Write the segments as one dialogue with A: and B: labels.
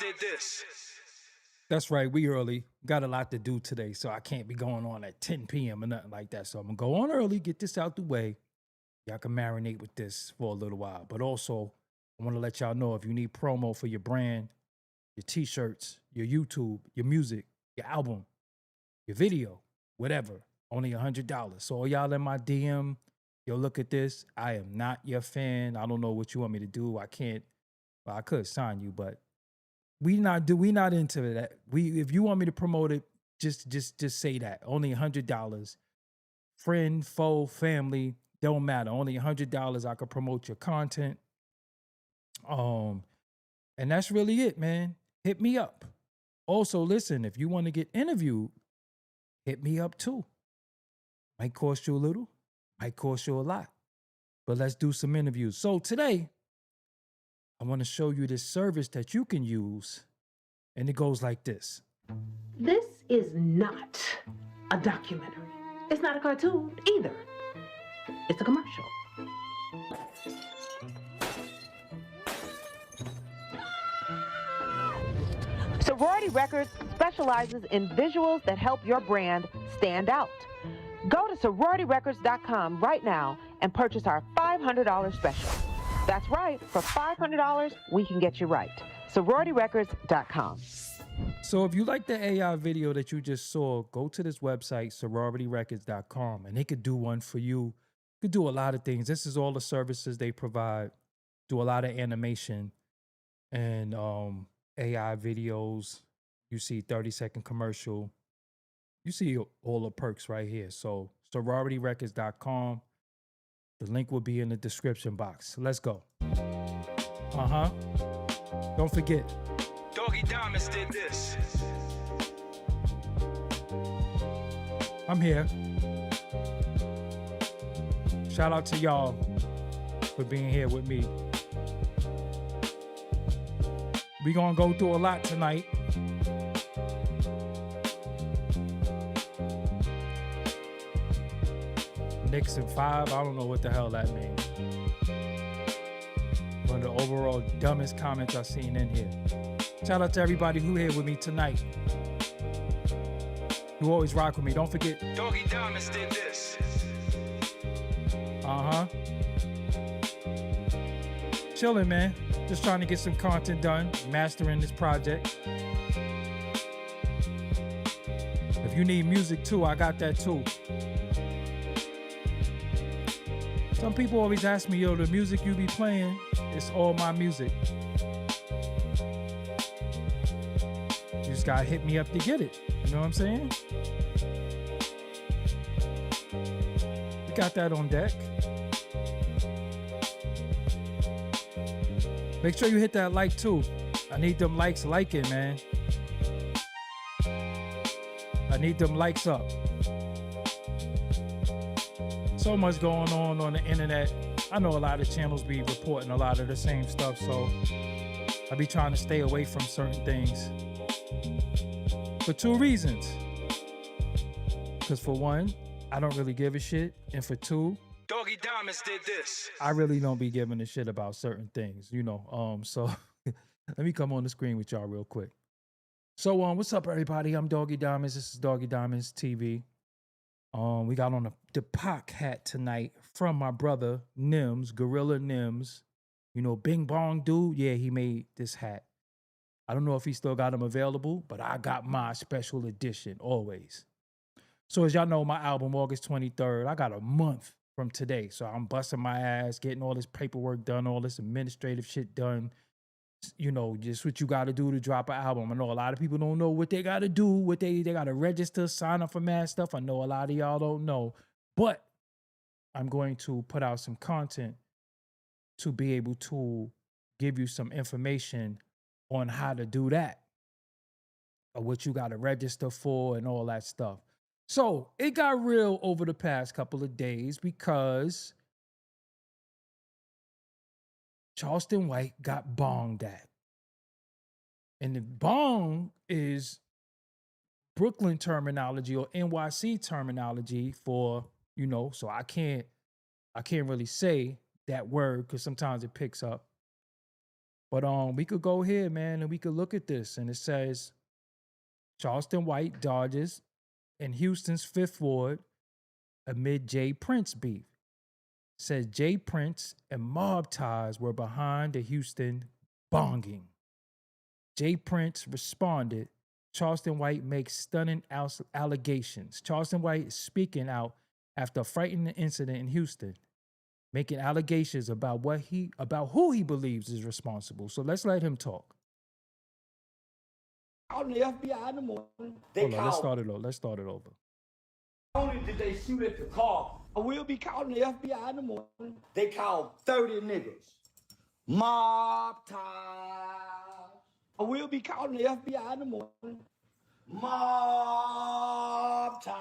A: Did this.
B: That's right, we early. Got a lot to do today, so I can't be going on at 10 p.m. or nothing like that. So I'm gonna go on early, get this out the way. Y'all can marinate with this for a little while. But also, I want to let y'all know if you need promo for your brand, your t-shirts, your YouTube, your music, your album, your video, whatever, only $100. So all y'all in my DM, yo, look at this. I am not your fan. I don't know what you want me to do. I can't. Well, I could sign you, but we not into that. We if you want me to promote it, just say that. Only $100. Friend, foe, family, don't matter. Only $100. I could promote your content. Um, and that's really it, man. Hit me up. Also, listen, if you want to get interviewed, hit me up too. Might cost you a little, might cost you a lot. But let's do some interviews. So today, I want to show you this service that you can use. And it goes like this.
C: This is not a documentary. It's not a cartoon either. It's a commercial. Sorority Records specializes in visuals that help your brand stand out. Go to sororityrecords.com right now and purchase our $500 special. That's right, for $500, we can get you right. sororityrecords.com.
B: So if you like the AI video that you just saw, go to this website, sororityrecords.com, and they could do one for you. You could do a lot of things. This is all the services they provide. Do a lot of animation and AI videos. You see 30-second commercial. You see all the perks right here. So sororityrecords.com. The link will be in the description box. Let's go. Don't forget.
A: Doggie Diamonds did this.
B: I'm here. Shout out to y'all for being here with me. We gonna go through a lot tonight. Knicks in 5, I don't know what the hell that means. One of the overall dumbest comments I've seen in here. Shout out to everybody who here with me tonight. You always rock with me. Don't forget.
A: Doggie Diamonds did this.
B: Chilling, man. Just trying to get some content done. Mastering this project. If you need music too, I got that too. Some people always ask me, yo, the music you be playing, it's all my music. You just gotta hit me up to get it. You know what I'm saying? We got that on deck. Make sure you hit that like too. I need them likes liking, man. I need them likes up. So much going on the internet. I know a lot of channels be reporting a lot of the same stuff, so I be trying to stay away from certain things. For 2 reasons. Because for one, I don't really give a shit. And for 2,
A: Doggie Diamonds did this.
B: I really don't be giving a shit about certain things, you know. So let me come on the screen with y'all real quick. So what's up, everybody? I'm Doggie Diamonds. This is Doggie Diamonds TV. We got on the Pac hat tonight from my brother Nims, Gorilla Nims. You know, Bing Bong dude. Yeah, he made this hat. I don't know if he still got them available, but I got my special edition always. So as y'all know, my album August 23rd. I got a month from today, so I'm busting my ass, getting all this paperwork done, all this administrative shit done. You know, just what you got to do to drop an album. I know a lot of people don't know what they got to do, what they got to register, sign up for mad stuff. I know a lot of y'all don't know, but I'm going to put out some content to be able to give you some information on how to do that, or what you got to register for and all that stuff. So it got real over the past couple of days because Charleston White got bonged at. And the bong is Brooklyn terminology or NYC terminology for, you know, so I can't really say that word because sometimes it picks up. But we could go here, man, and we could look at this. And it says Charleston White dodges in Houston's Fifth Ward amid Jay Prince beef. Says Jay Prince and mob ties were behind the Houston bonging. Jay Prince responded. Charleston White makes stunning allegations. Charleston White is speaking out after a frightening incident in Houston, making allegations about who he believes is responsible. So let's let him talk.
D: Calling the FBI in the morning.
B: Hold on, let's start it over.
D: Not only did they shoot at the car, I will be calling the FBI in the morning. They called 30 niggas. Mob ties. I will be calling the FBI in the morning. Mob ties.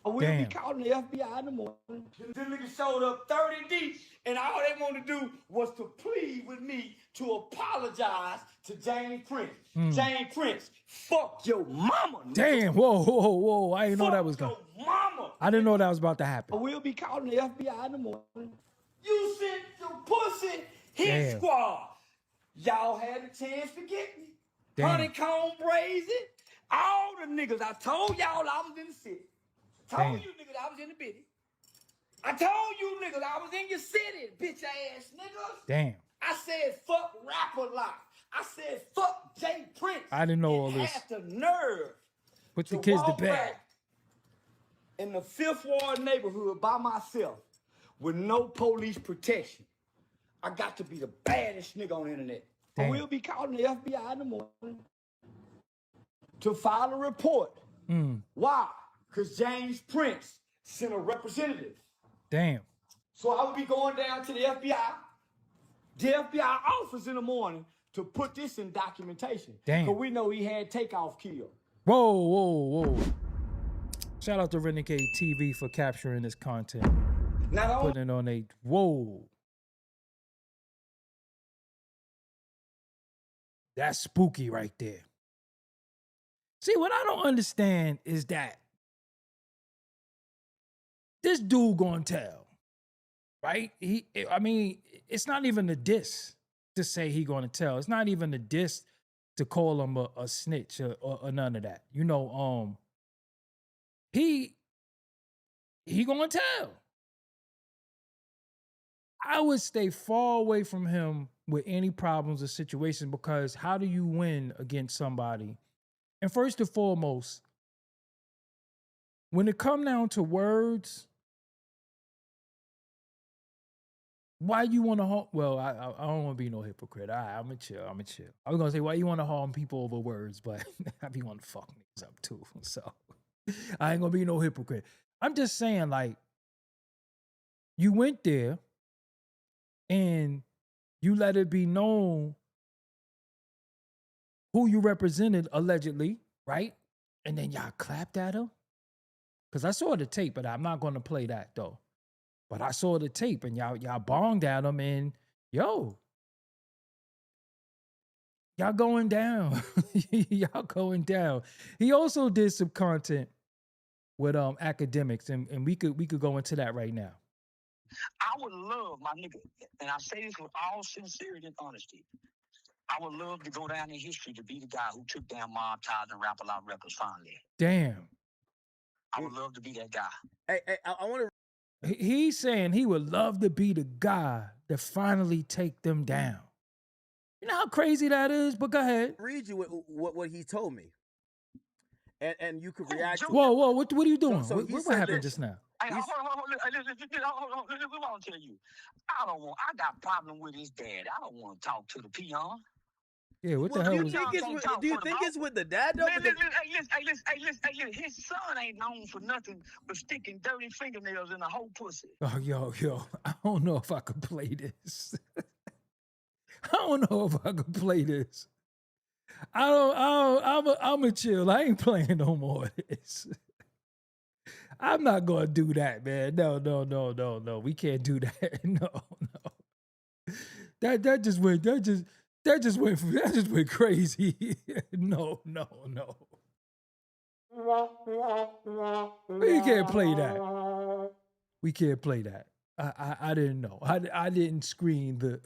D: I will be calling the FBI in the morning. The niggas showed up 30 deep, and all they wanted to do was to plead with me to apologize to James Prince. James Prince, fuck your mama. Nigga.
B: Damn, whoa. I didn't know that was going.
D: Mama.
B: I didn't know that was about to happen.
D: I will be calling the FBI in the morning. You sent your pussy hit squad. Y'all had a chance to get me. Honeycomb brazen. All the niggas. I told y'all I was in the city. Told you niggas I was in the bitty. I told you niggas I was in your city, bitch ass niggas.
B: Damn.
D: I said fuck rapper life. I said fuck Jay Prince.
B: I didn't know all this.
D: Had the nerve.
B: Put the kids to bed.
D: In the Fifth Ward neighborhood by myself with no police protection. I got to be the baddest nigga on the internet. I will be calling the FBI in the morning to file a report. Why? Because James Prince sent a representative.
B: Damn.
D: So I will be going down to the FBI office in the morning to put this in documentation.
B: Damn.
D: Because we know he had Takeoff killed.
B: Whoa. Shout out to Renegade TV for capturing this content. Putting it on a whoa. That's spooky right there. See, what I don't understand is that this dude gonna tell, right? It's not even a diss to say he gonna tell. It's not even a diss to call him a snitch or none of that. You know, he gonna tell. I would stay far away from him with any problems or situations, because how do you win against somebody? And first and foremost, when it come down to words, why you want to harm? Well, I don't want to be no hypocrite. I'm a chill. I was gonna say, why you want to harm people over words, but I be want to fuck niggas up too. So I ain't gonna be no hypocrite. I'm just saying, like, you went there and you let it be known who you represented allegedly, right? And then y'all clapped at him. Because I saw the tape, but I'm not going to play that though. But I saw the tape and y'all bonged at him, and yo, y'all going down. Y'all going down. He also did some content with academics, and we could go into that right now.
E: I would love, my nigga, and I say this with all sincerity and honesty, I would love to go down in history to be the guy who took down Mob Ties and Rap A Lot Records finally.
B: Damn.
E: I would love to be that guy.
F: Hey, I want to.
B: He's saying he would love to be the guy to finally take them down. You know how crazy that is? But go ahead.
F: Read you what he told me, and you could react.
B: Whoa, what are you doing?
F: So
B: what happened just now?
E: Hey, hold on, listen, what I'm telling you. I got problem with his dad. I don't want to talk to the peon.
B: Yeah, what the hell was
F: do you think it's with the dad though?
E: Listen, his son ain't known for nothing but sticking dirty fingernails in the whole pussy.
B: Oh, yo, I don't know if I could play this. I don't know if I could play this. I'm a chill. I ain't playing no more of this. I'm not gonna do that, man. No. We can't do that. No. That just went crazy. No. We can't play that. We can't play that. I didn't know. I didn't screen the.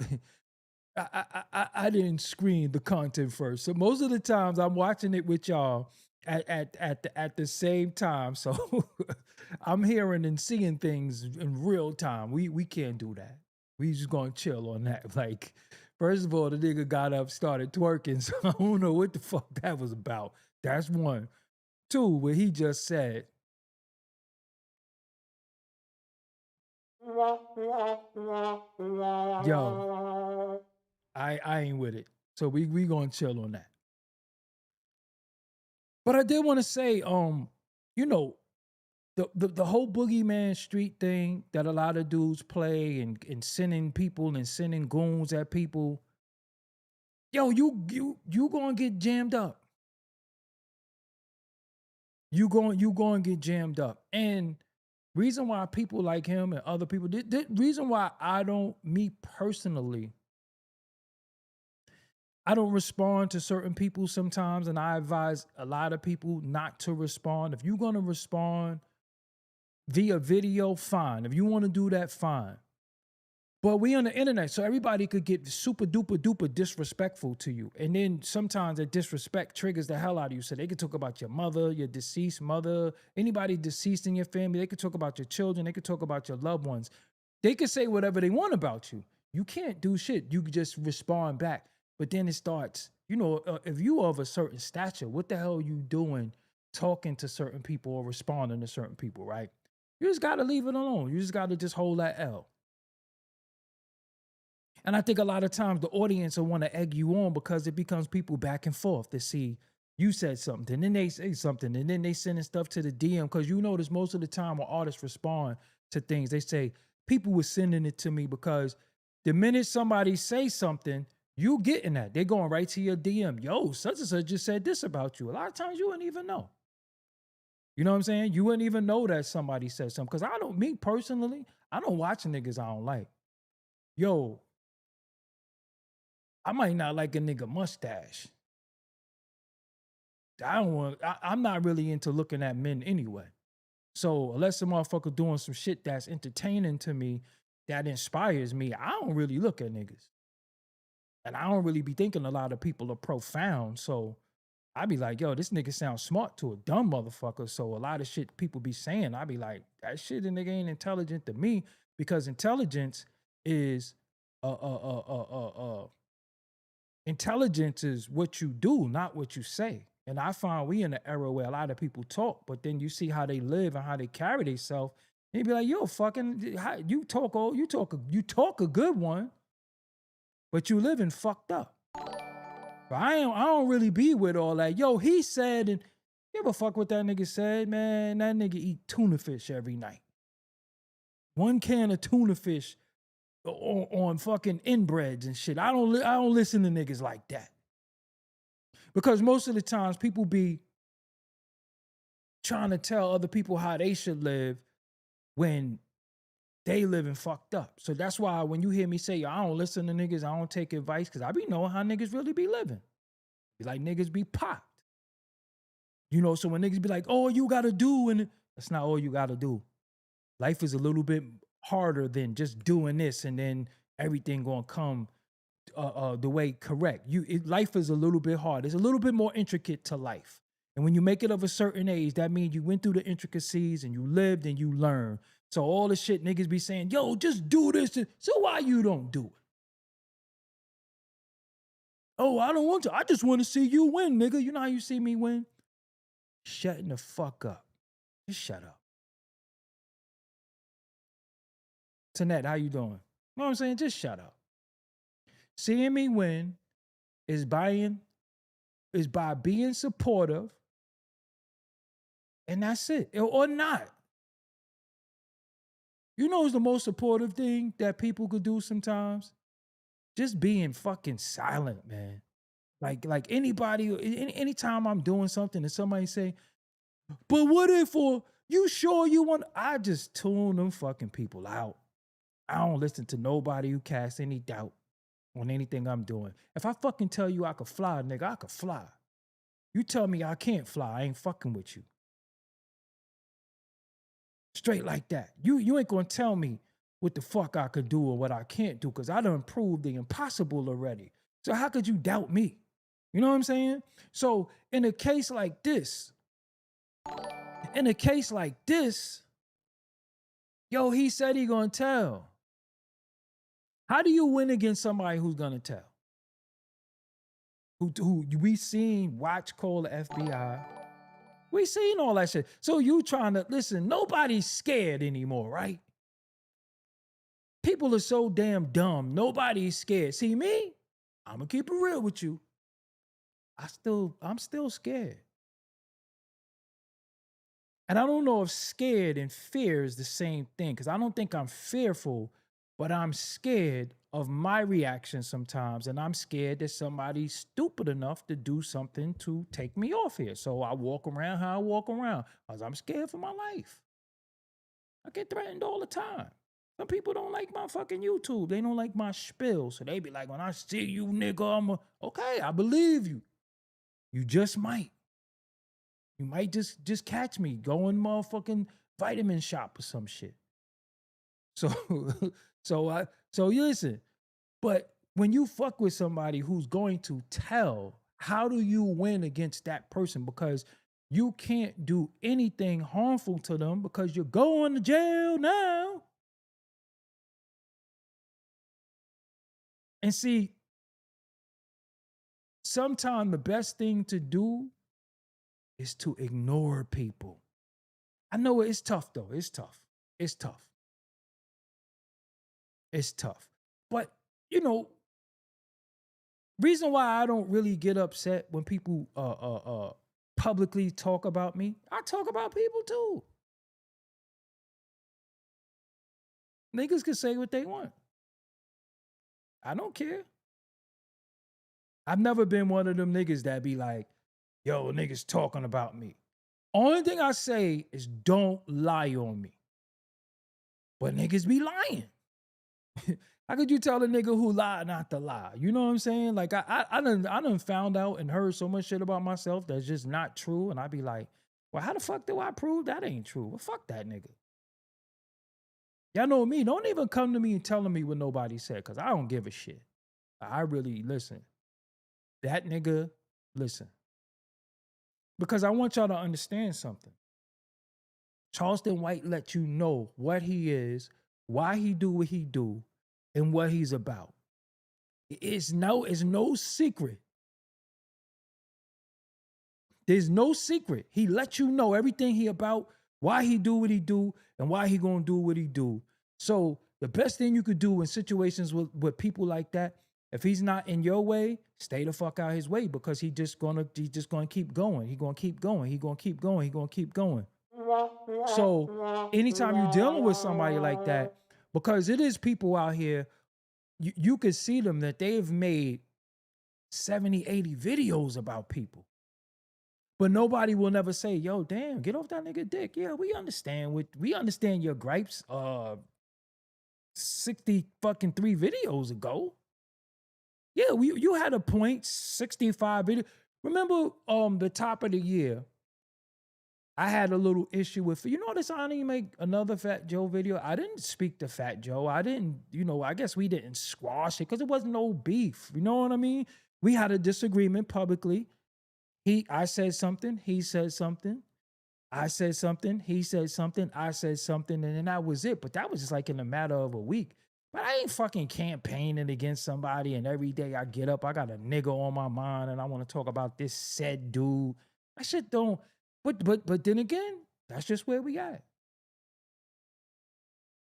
B: I didn't screen the content first. So most of the times I'm watching it with y'all at the same time. So I'm hearing and seeing things in real time. We can't do that. We just gonna chill on that. Like, first of all, the nigga got up, started twerking. So I don't know what the fuck that was about. That's one. Two, what he just said. Yo, I ain't with it. So we gonna chill on that. But I did want to say, you know, the whole boogeyman street thing that a lot of dudes play and sending people and sending goons at people. Yo, you gonna get jammed up. You going to get jammed up. And reason why people like him and other people, the reason why me personally, I don't respond to certain people sometimes, and I advise a lot of people not to respond. If you're going to respond via video, fine. If you want to do that, fine. But we on the internet, so everybody could get super duper duper disrespectful to you. And then sometimes that disrespect triggers the hell out of you. So they could talk about your mother, your deceased mother, anybody deceased in your family. They could talk about your children. They could talk about your loved ones. They could say whatever they want about you. You can't do shit. You could just respond back. But then it starts, you know, if you are of a certain stature, what the hell are you doing talking to certain people or responding to certain people, right? You just got to leave it alone. You just got to just hold that L. And I think a lot of times the audience will want to egg you on because it becomes people back and forth to see you said something, and then they say something, and then they sending stuff to the DM. Because you notice most of the time when artists respond to things, they say, people were sending it to me because the minute somebody say something, you getting that. They're going right to your DM. Yo, such and such just said this about you. A lot of times you wouldn't even know. You know what I'm saying? You wouldn't even know that somebody said something. Because me personally, I don't watch niggas I don't like. Yo, I might not like a nigga mustache. I'm not really into looking at men anyway. So unless a motherfucker doing some shit that's entertaining to me, that inspires me, I don't really look at niggas. And I don't really be thinking a lot of people are profound. So I be like, yo, this nigga sounds smart to a dumb motherfucker. So a lot of shit people be saying, I be like, that shit the nigga ain't intelligent to me, because intelligence is intelligence is what you do, not what you say. And I find we in an era where a lot of people talk, but then you see how they live and how they carry themselves. And you be like, yo, fucking, you talk a good one, but you living fucked up. But I don't really be with all that. Yo, he said, and you ever fuck what that nigga said, man? That nigga eat tuna fish every night. 1 can of tuna fish on fucking inbreds and shit. I don't listen to niggas like that. Because most of the times people be trying to tell other people how they should live when they living fucked up. So that's why when you hear me say, I don't listen to niggas, I don't take advice, because I be knowing how niggas really be living. Be like, niggas be popped. You know, so when niggas be like, oh, you gotta do, and that's not all you gotta do. Life is a little bit harder than just doing this and then everything gonna come the way correct. Life is a little bit hard. It's a little bit more intricate to life. And when you make it of a certain age, that means you went through the intricacies and you lived and you learned. So all the shit niggas be saying, yo, just do this. So why you don't do it? Oh, I don't want to. I just want to see you win, nigga. You know how you see me win? Shutting the fuck up. Just shut up. Tanette, how you doing? You know what I'm saying? Just shut up. Seeing me win is by being supportive, and that's it. Or not. You know what's the most supportive thing that people could do sometimes? Just being fucking silent, man. Like anybody, anytime I'm doing something and somebody say, but what if, or you sure you want, I just tune them fucking people out. I don't listen to nobody who casts any doubt on anything I'm doing. If I fucking tell you I could fly, nigga, I could fly. You tell me I can't fly, I ain't fucking with you. Straight like that. You ain't gonna tell me what the fuck I could do or what I can't do because I done proved the impossible already. So how could you doubt me? You know what I'm saying? So in a case like this, yo, he said he gonna tell. How do you win against somebody who's gonna tell? Who we seen watch call the FBI. We seen all that shit. So you trying to, listen, nobody's scared anymore, right? People are so damn dumb. Nobody's scared. See me? I'm gonna keep it real with you. I'm still scared. And I don't know if scared and fear is the same thing, because I don't think I'm fearful, but I'm scared of my reaction sometimes, and I'm scared that somebody's stupid enough to do something to take me off here. So I walk around how I walk around, because I'm scared for my life. I get threatened all the time. Some people don't like my fucking YouTube. They don't like my spill. So they be like, when I see you, nigga, okay, I believe you. You just might. You might just catch me going motherfucking vitamin shop or some shit. So so you listen. But when you fuck with somebody who's going to tell, how do you win against that person? Because you can't do anything harmful to them because you're going to jail now. And see, sometimes the best thing to do is to ignore people. I know it's tough though. It's tough. But, you know, reason why I don't really get upset when people publicly talk about me, I talk about people too. Niggas can say what they want. I don't care. I've never been one of them niggas that be like, yo, niggas talking about me. Only thing I say is don't lie on me. But niggas be lying. How could you tell a nigga who lied not to lie? You know what I'm saying? Like I done found out and heard so much shit about myself that's just not true. And I be like, well, how the fuck do I prove that ain't true? Well, fuck that nigga. Y'all know me. Don't even come to me and telling me what nobody said, because I don't give a shit. I really, listen. That nigga, listen. Because I want y'all to understand something. Charleston White let you know what he is, why he do what he do, and what he's about. It's no secret. There's no secret. He let you know everything he about, why he do what he do, and why he gonna do what he do. So the best thing you could do in situations with people like that, if he's not in your way, stay the fuck out his way, because he's just gonna keep going. He gonna keep going. So anytime you're dealing with somebody like that, because it is people out here, you can see them that they've made 70, 80 videos about people. But nobody will never say, yo, damn, get off that nigga dick. Yeah, we understand your gripes 60 fucking 3 videos ago. Yeah, you had a point, 65 videos. Remember the top of the year, I had a little issue with, you notice I didn't make another Fat Joe video. I didn't speak to Fat Joe. I didn't, I guess we didn't squash it because it wasn't no beef. You know what I mean? We had a disagreement publicly. I said something, he said something. I said something, he said something, I said something, and then that was it. But that was just like in a matter of a week. But I ain't fucking campaigning against somebody, and every day I get up, I got a nigga on my mind, and I want to talk about this said dude. That shit don't. But then again, that's just where we at.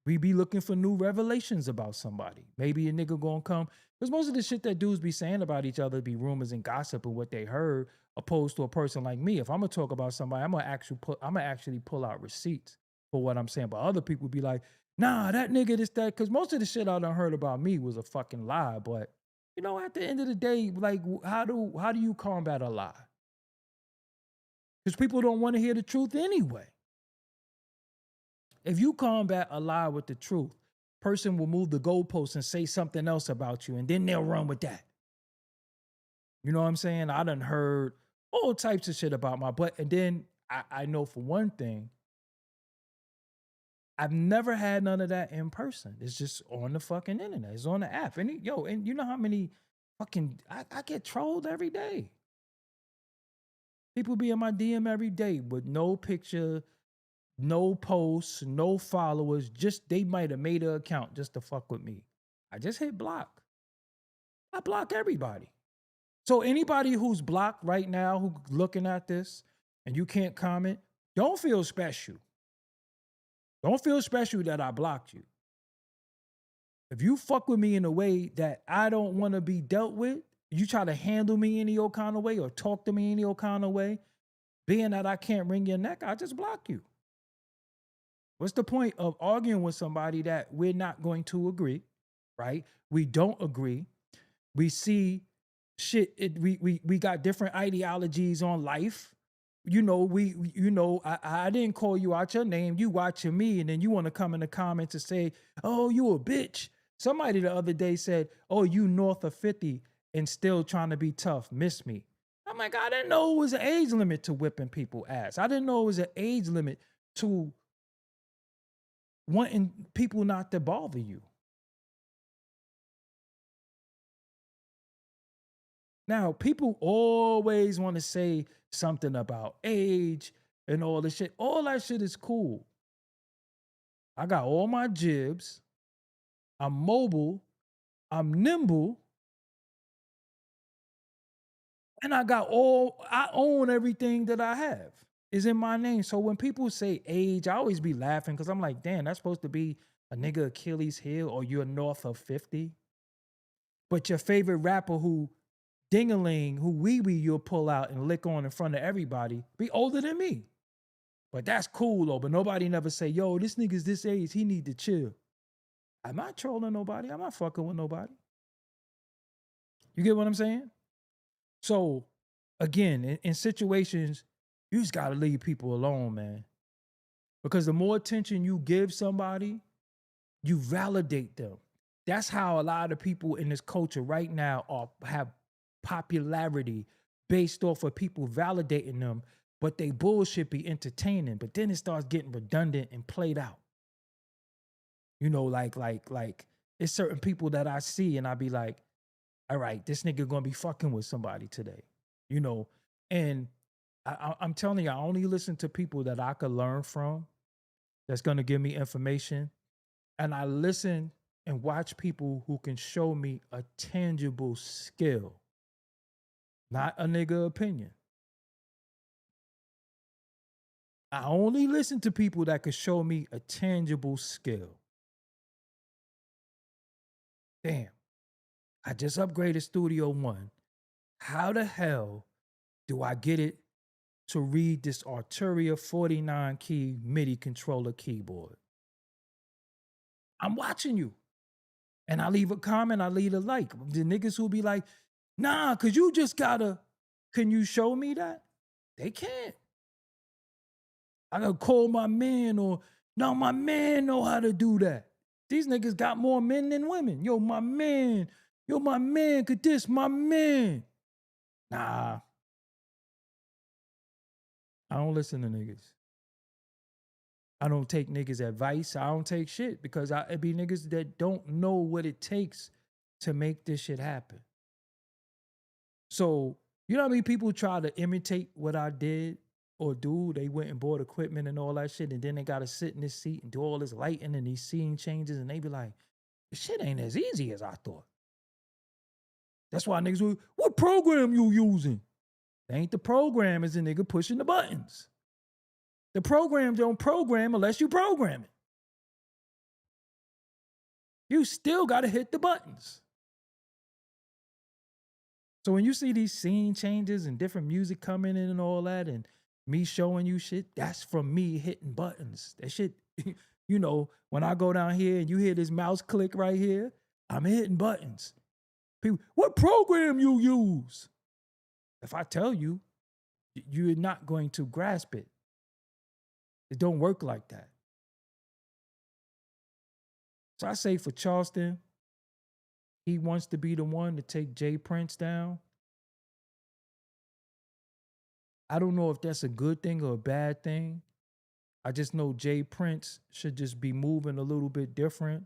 B: We be looking for new revelations about somebody. Maybe a nigga gonna come. Because most of the shit that dudes be saying about each other be rumors and gossip and what they heard, opposed to a person like me. If I'm gonna talk about somebody, I'm gonna actually pull out receipts for what I'm saying. But other people be like, nah, that nigga this, that. Because most of the shit I done heard about me was a fucking lie. But, at the end of the day, like, how do you combat a lie? Because people don't want to hear the truth anyway. If you combat a lie with the truth, person will move the goalposts and say something else about you, and then they'll run with that. You know what I'm saying? I done heard all types of shit about my butt. And then I know for one thing, I've never had none of that in person. It's just on the fucking internet. It's on the app. And and you know how many fucking I get trolled every day. People be in my DM every day with no picture, no posts, no followers. Just they might have made an account just to fuck with me. I just hit block. I block everybody. So anybody who's blocked right now who's looking at this and you can't comment, don't feel special. Don't feel special that I blocked you. If you fuck with me in a way that I don't want to be dealt with, you try to handle me any old kind of way or talk to me any old kind of way, being that I can't wring your neck, I just block you. What's the point of arguing with somebody that we're not going to agree, right? We don't agree. We see shit. We got different ideologies on life. You know, I didn't call you out your name. You watching me, and then you want to come in the comments and say, "Oh, you a bitch." Somebody the other day said, "Oh, you north of 50 and still trying to be tough. Miss me." I'm like, I didn't know it was an age limit to whipping people ass. I didn't know it was an age limit to wanting people not to bother you. Now, people always want to say something about age and all this shit. All that shit is cool. I got all my jibs. I'm mobile. I'm nimble. And I own everything that I have. Is in my name. So when people say age, I always be laughing because I'm like, damn, that's supposed to be a nigga Achilles heel or you're north of 50. But your favorite rapper who ding-a-ling, who wee-wee you'll pull out and lick on in front of everybody, be older than me. But that's cool though. But nobody never say, yo, this nigga's this age, he need to chill. I'm not trolling nobody. I'm not fucking with nobody. You get what I'm saying? So again, in situations, you just gotta leave people alone, man. Because the more attention you give somebody, you validate them. That's how a lot of people in this culture right now have popularity based off of people validating them, but they bullshit be entertaining. But then it starts getting redundant and played out. You know, like it's certain people that I see and I be like, all right, this nigga gonna be fucking with somebody today. You know, and I'm telling you, I only listen to people that I could learn from, that's gonna give me information. And I listen and watch people who can show me a tangible skill, not a nigga opinion. I only listen to people that can show me a tangible skill. Damn, I just upgraded Studio One. How the hell do I get it to read this Arturia 49 key MIDI controller keyboard? I'm watching you. And I leave a comment, I leave a like. The niggas who be like, nah, cause you just gotta, can you show me that? They can't. I gotta call my man or, no, my man know how to do that. These niggas got more men than women. Yo, my man, could this, my man. Nah. I don't listen to niggas. I don't take niggas' advice. I don't take shit because it be niggas that don't know what it takes to make this shit happen. So, you know how many people try to imitate what I did or do? They went and bought equipment and all that shit, and then they got to sit in this seat and do all this lighting and these scene changes, and they be like, this shit ain't as easy as I thought. That's why niggas will, what program you using? It ain't the program, it's a nigga pushing the buttons. The program don't program unless you program it. You still got to hit the buttons. So when you see these scene changes and different music coming in and all that and me showing you shit, that's from me hitting buttons. That shit, you know, when I go down here and you hear this mouse click right here, I'm hitting buttons. People, what program you use? If I tell you, you're not going to grasp it. It don't work like that. So I say for Charleston, he wants to be the one to take Jay Prince down. I don't know if that's a good thing or a bad thing. I just know Jay Prince should just be moving a little bit different.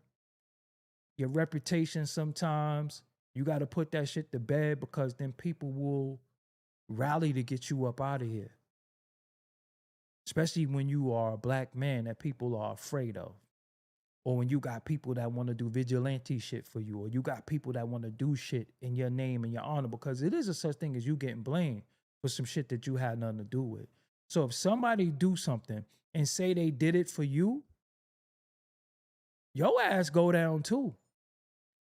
B: Your reputation sometimes, you got to put that shit to bed because then people will rally to get you up out of here. Especially when you are a black man that people are afraid of. Or when you got people that want to do vigilante shit for you. Or you got people that want to do shit in your name and your honor. Because it is a such thing as you getting blamed for some shit that you had nothing to do with. So if somebody do something and say they did it for you, your ass go down too.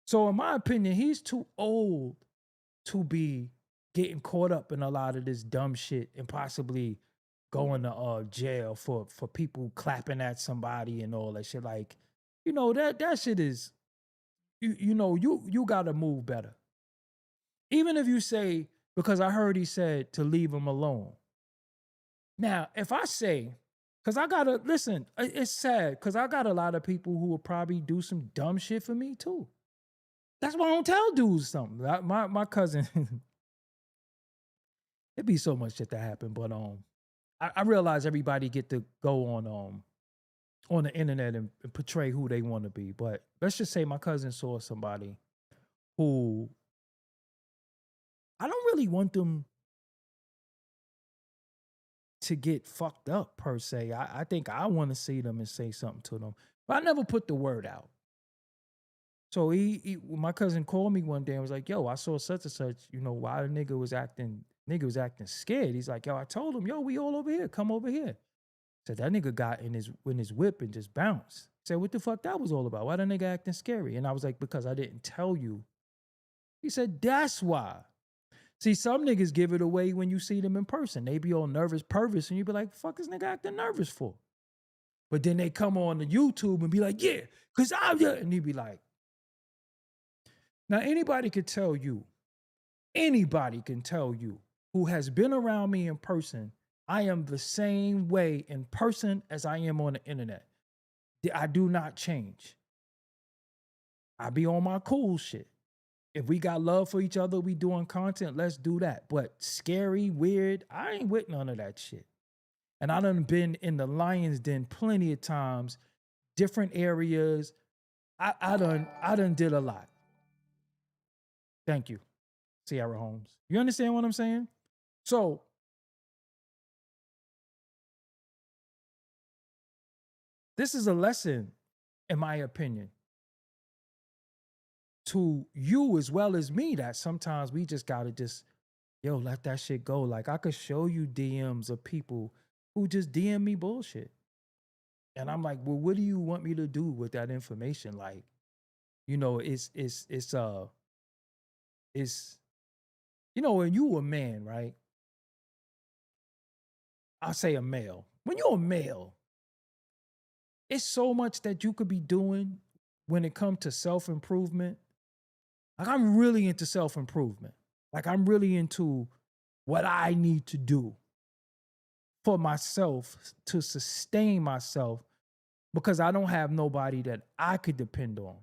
B: So in my opinion, he's too old to be getting caught up in a lot of this dumb shit and possibly going to jail for people clapping at somebody and all that shit. Like, you know, that shit is, you gotta move better. Even if you say, because I heard he said to leave him alone. Now, if I say, because I gotta, listen, it's sad, because I got a lot of people who will probably do some dumb shit for me too. That's why I don't tell dudes something. My cousin, it'd be so much shit that happen, but I realize everybody get to go on the internet and portray who they want to be. But let's just say my cousin saw somebody who I don't really want them to get fucked up per se. I think I want to see them and say something to them, but I never put the word out. So my cousin called me one day and was like, yo, I saw such and such, why the nigga was acting scared. He's like, yo, I told him, yo, we all over here, come over here. Said that nigga got in his whip and just bounced. Said, what the fuck that was all about? Why the nigga acting scary? And I was like, because I didn't tell you. He said, that's why. See, some niggas give it away when you see them in person. They be all nervous, pervers, and you be like, fuck this nigga acting nervous for? But then they come on the YouTube and be like, yeah, because I'm here. And you be like, now anybody can tell you who has been around me in person, I am the same way in person as I am on the internet. I do not change. I be on my cool shit. If we got love for each other, we doing content, let's do that. But scary, weird, I ain't with none of that shit. And I done been in the lion's den plenty of times, different areas. I done did a lot. Thank you, Sierra Holmes. You understand what I'm saying? So, this is a lesson, in my opinion, to you as well as me, that sometimes we just gotta let that shit go. Like, I could show you DMs of people who just DM me bullshit. And I'm like, well, what do you want me to do with that information? Like, when you a man, right? I'll say a male. When you're a male, it's so much that you could be doing when it comes to self-improvement. Like, I'm really into self-improvement. Like, I'm really into what I need to do for myself to sustain myself, because I don't have nobody that I could depend on,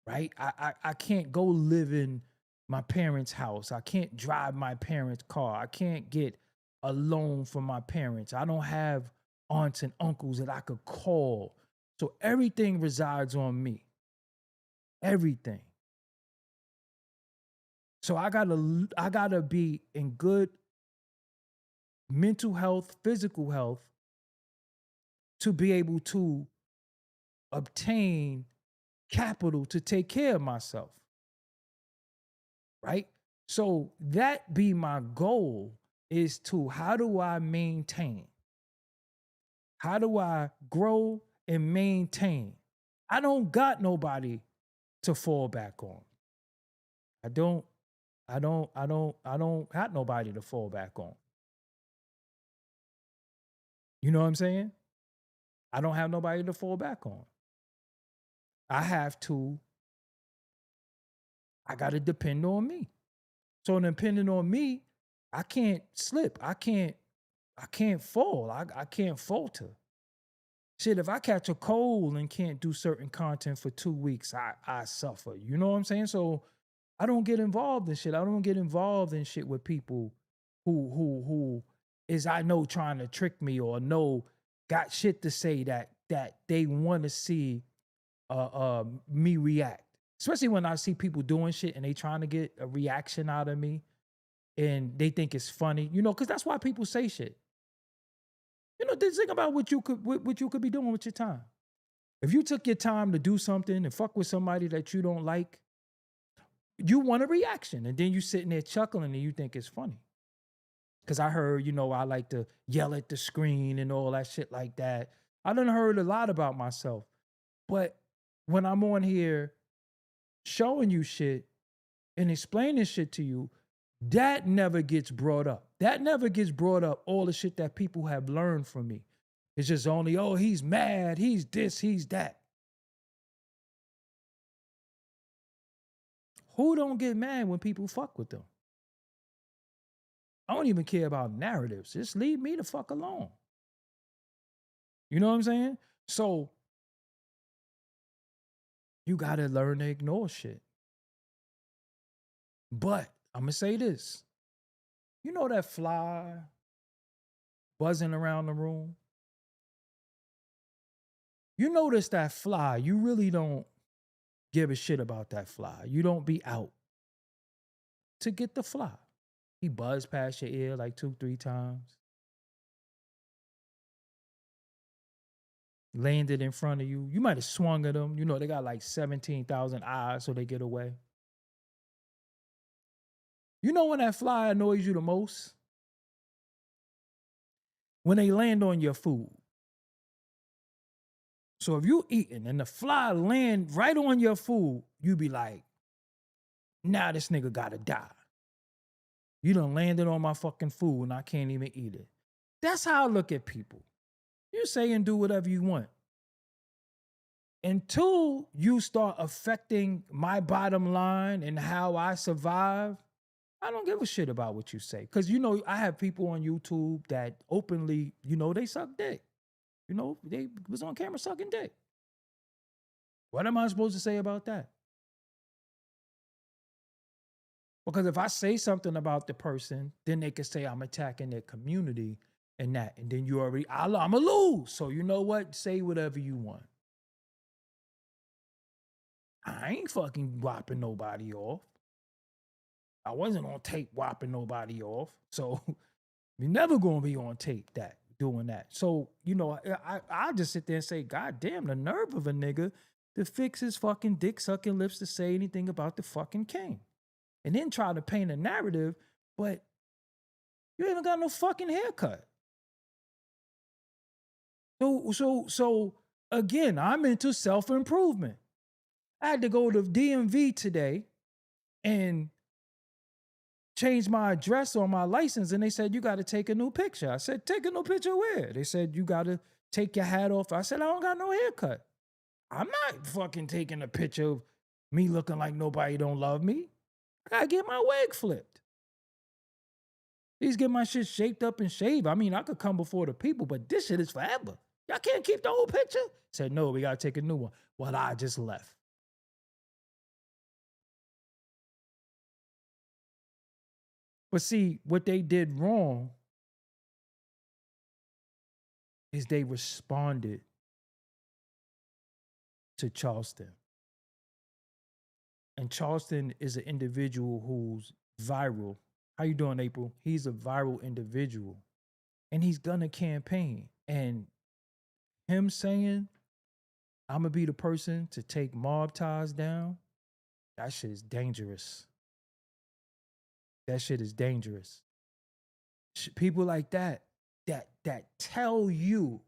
B: right? I can't go live in my parents' house. I can't drive my parents' car. I can't get a loan from my parents. I don't have aunts and uncles that I could call. So everything resides on me. Everything. So I gotta be in good mental health, physical health, to be able to obtain capital to take care of myself. Right? So that be my goal, is to, how do I maintain? How do I grow and maintain? I don't got nobody to fall back on. I don't have nobody to fall back on. You know what I'm saying? I don't have nobody to fall back on. I gotta depend on me. So depending on me, I can't slip. I can't fall. I can't falter. Shit, if I catch a cold and can't do certain content for 2 weeks, I suffer. You know what I'm saying? So I don't get involved in shit. I don't get involved in shit with people who is, I know, trying to trick me, or know got shit to say that they want to see me react. Especially when I see people doing shit and they trying to get a reaction out of me and they think it's funny, you know, because that's why people say shit. You know, just think about what you could be doing with your time. If you took your time to do something and fuck with somebody that you don't like, you want a reaction. And then you sitting there chuckling and you think it's funny. Because I heard, you know, I like to yell at the screen and all that shit like that. I done heard a lot about myself. But when I'm on here showing you shit and explaining shit to you, that never gets brought up. That never gets brought up, all the shit that people have learned from me. It's just only, oh, he's mad, he's this, he's that. Who don't get mad when people fuck with them? I don't even care about narratives. Just leave me the fuck alone. You know what I'm saying? So you gotta learn to ignore shit. But I'm gonna say this. You know that fly buzzing around the room? You notice that fly, you really don't give a shit about that fly. You don't be out to get the fly. He buzzed past your ear like 2-3 times. Landed in front of you. You might have swung at them. You know, they got like 17,000 eyes, so they get away. You know when that fly annoys you the most? When they land on your food. So if you eating and the fly land right on your food, you be like, nah, this nigga gotta die. You done landed on my fucking food and I can't even eat it. That's how I look at people. You say and do whatever you want. Until you start affecting my bottom line and how I survive, I don't give a shit about what you say. Because, you know, I have people on YouTube that openly, you know, they suck dick. You know, they was on camera sucking dick. What am I supposed to say about that? Because if I say something about the person, then they could say I'm attacking their community and that. And then you already, I'm going to lose. So you know what? Say whatever you want. I ain't fucking whopping nobody off. I wasn't on tape whopping nobody off. So you're never going to be on tape doing that. So, you know, I just sit there and say, God damn, the nerve of a nigga to fix his fucking dick sucking lips to say anything about the fucking king. And then try to paint a narrative, but you ain't even got no fucking haircut. So again, I'm into self-improvement. I had to go to DMV today and change my address on my license, and they said, you got to take a new picture. I said, take a new picture where? They said, you got to take your hat off. I said, I don't got no haircut. I'm not fucking taking a picture of me looking like nobody don't love me. I got to get my wig flipped. Please get my shit shaped up and shaved. I mean, I could come before the people, but this shit is forever. Y'all can't keep the whole picture? Said, no, we got to take a new one. Well, I just left. But see, what they did wrong is they responded to Charleston. And Charleston is an individual who's viral. How you doing, April? He's a viral individual. And he's gonna campaign. And him saying, I'm gonna be the person to take mob ties down, that shit is dangerous. That shit is dangerous. People like that tell you,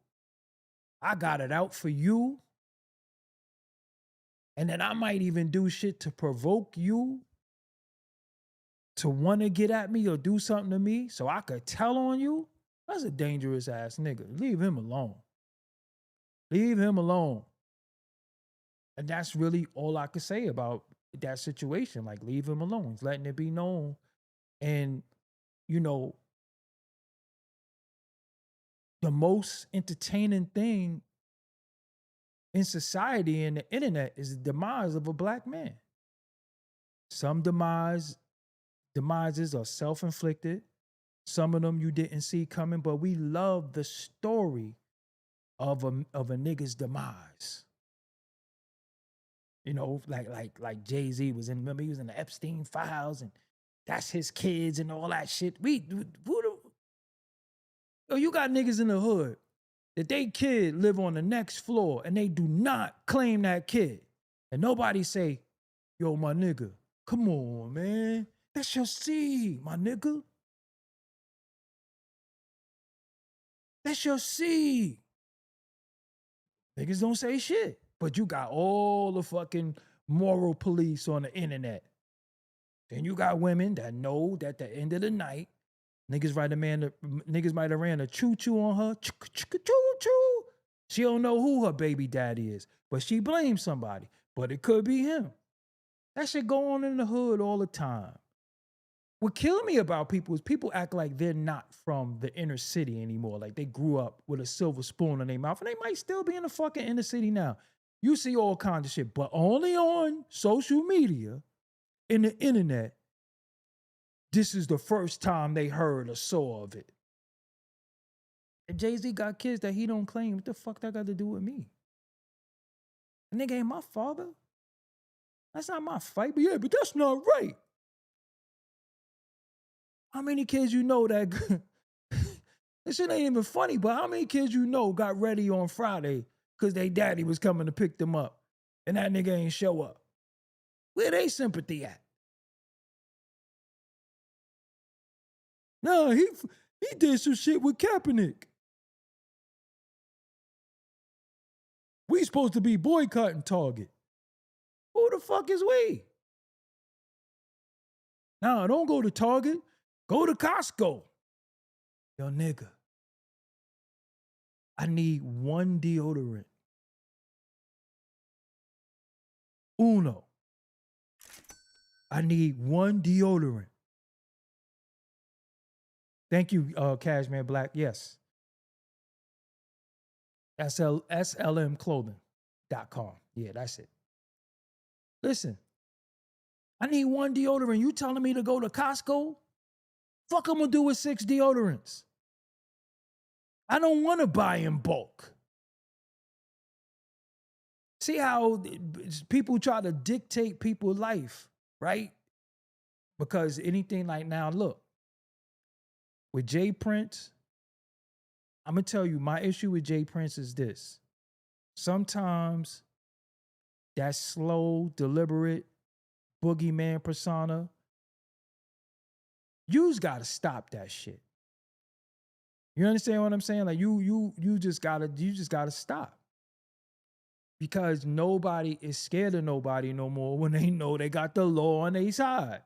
B: I got it out for you. And then I might even do shit to provoke you to want to get at me or do something to me so I could tell on you. That's a dangerous ass nigga. Leave him alone. Leave him alone. And that's really all I could say about that situation. Like, leave him alone. He's letting it be known. And, you know, the most entertaining thing in society and the internet is the demise of a black man. Some demises are self-inflicted. Some of them you didn't see coming, but we love the story of a nigga's demise. You know, like Jay-Z was in, remember he was in the Epstein files and that's his kids and all that shit. You got niggas in the hood that they kid live on the next floor and they do not claim that kid. And nobody say, yo, my nigga, come on, man. That's your seed, my nigga. That's your seed. Niggas don't say shit. But you got all the fucking moral police on the internet. Then you got women that know that at the end of the night, niggas might have ran a choo-choo on her. Choo-choo. She don't know who her baby daddy is, but she blames somebody. But it could be him. That shit go on in the hood all the time. What kills me about people is people act like they're not from the inner city anymore. Like they grew up with a silver spoon in their mouth, and they might still be in the fucking inner city now. You see all kinds of shit, but only on social media, in the internet, this is the first time they heard or saw of it. And Jay-Z got kids that he don't claim. What the fuck that got to do with me? The nigga ain't my father. That's not my fight. But yeah, but that's not right. How many kids you know that... This shit ain't even funny, but how many kids you know got ready on Friday because they daddy was coming to pick them up and that nigga ain't show up? Where they sympathy at? No, he did some shit with Kaepernick. We supposed to be boycotting Target. Who the fuck is we? Nah, don't go to Target. Go to Costco. Yo, nigga. I need one deodorant. Uno. I need one deodorant. Thank you, Cashmere Black. Yes. slmclothing.com. Yeah, that's it. Listen, I need one deodorant. You telling me to go to Costco? Fuck, I'm gonna do with 6 deodorants. I don't want to buy in bulk. See how people try to dictate people's life, right? Because anything like now, look, with Jay Prince, I'm going to tell you, my issue with Jay Prince is this. Sometimes that slow, deliberate boogeyman persona, you's got to stop that shit. You understand what I'm saying? Like you just gotta stop. Because nobody is scared of nobody no more when they know they got the law on their side.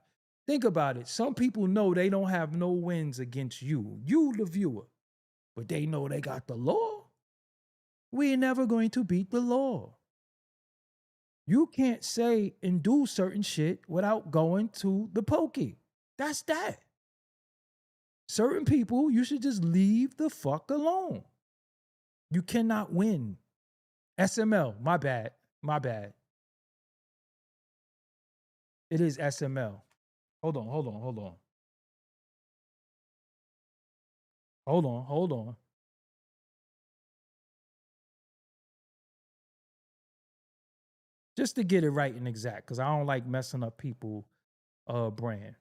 B: Think about it. Some people know they don't have no wins against you, the viewer, but they know they got the law. We're never going to beat the law. You can't say and do certain shit without going to the pokey. That's that. Certain people, you should just leave the fuck alone. You cannot win. SML, my bad. It is SML. Hold on. Just to get it right and exact, because I don't like messing up people's brand.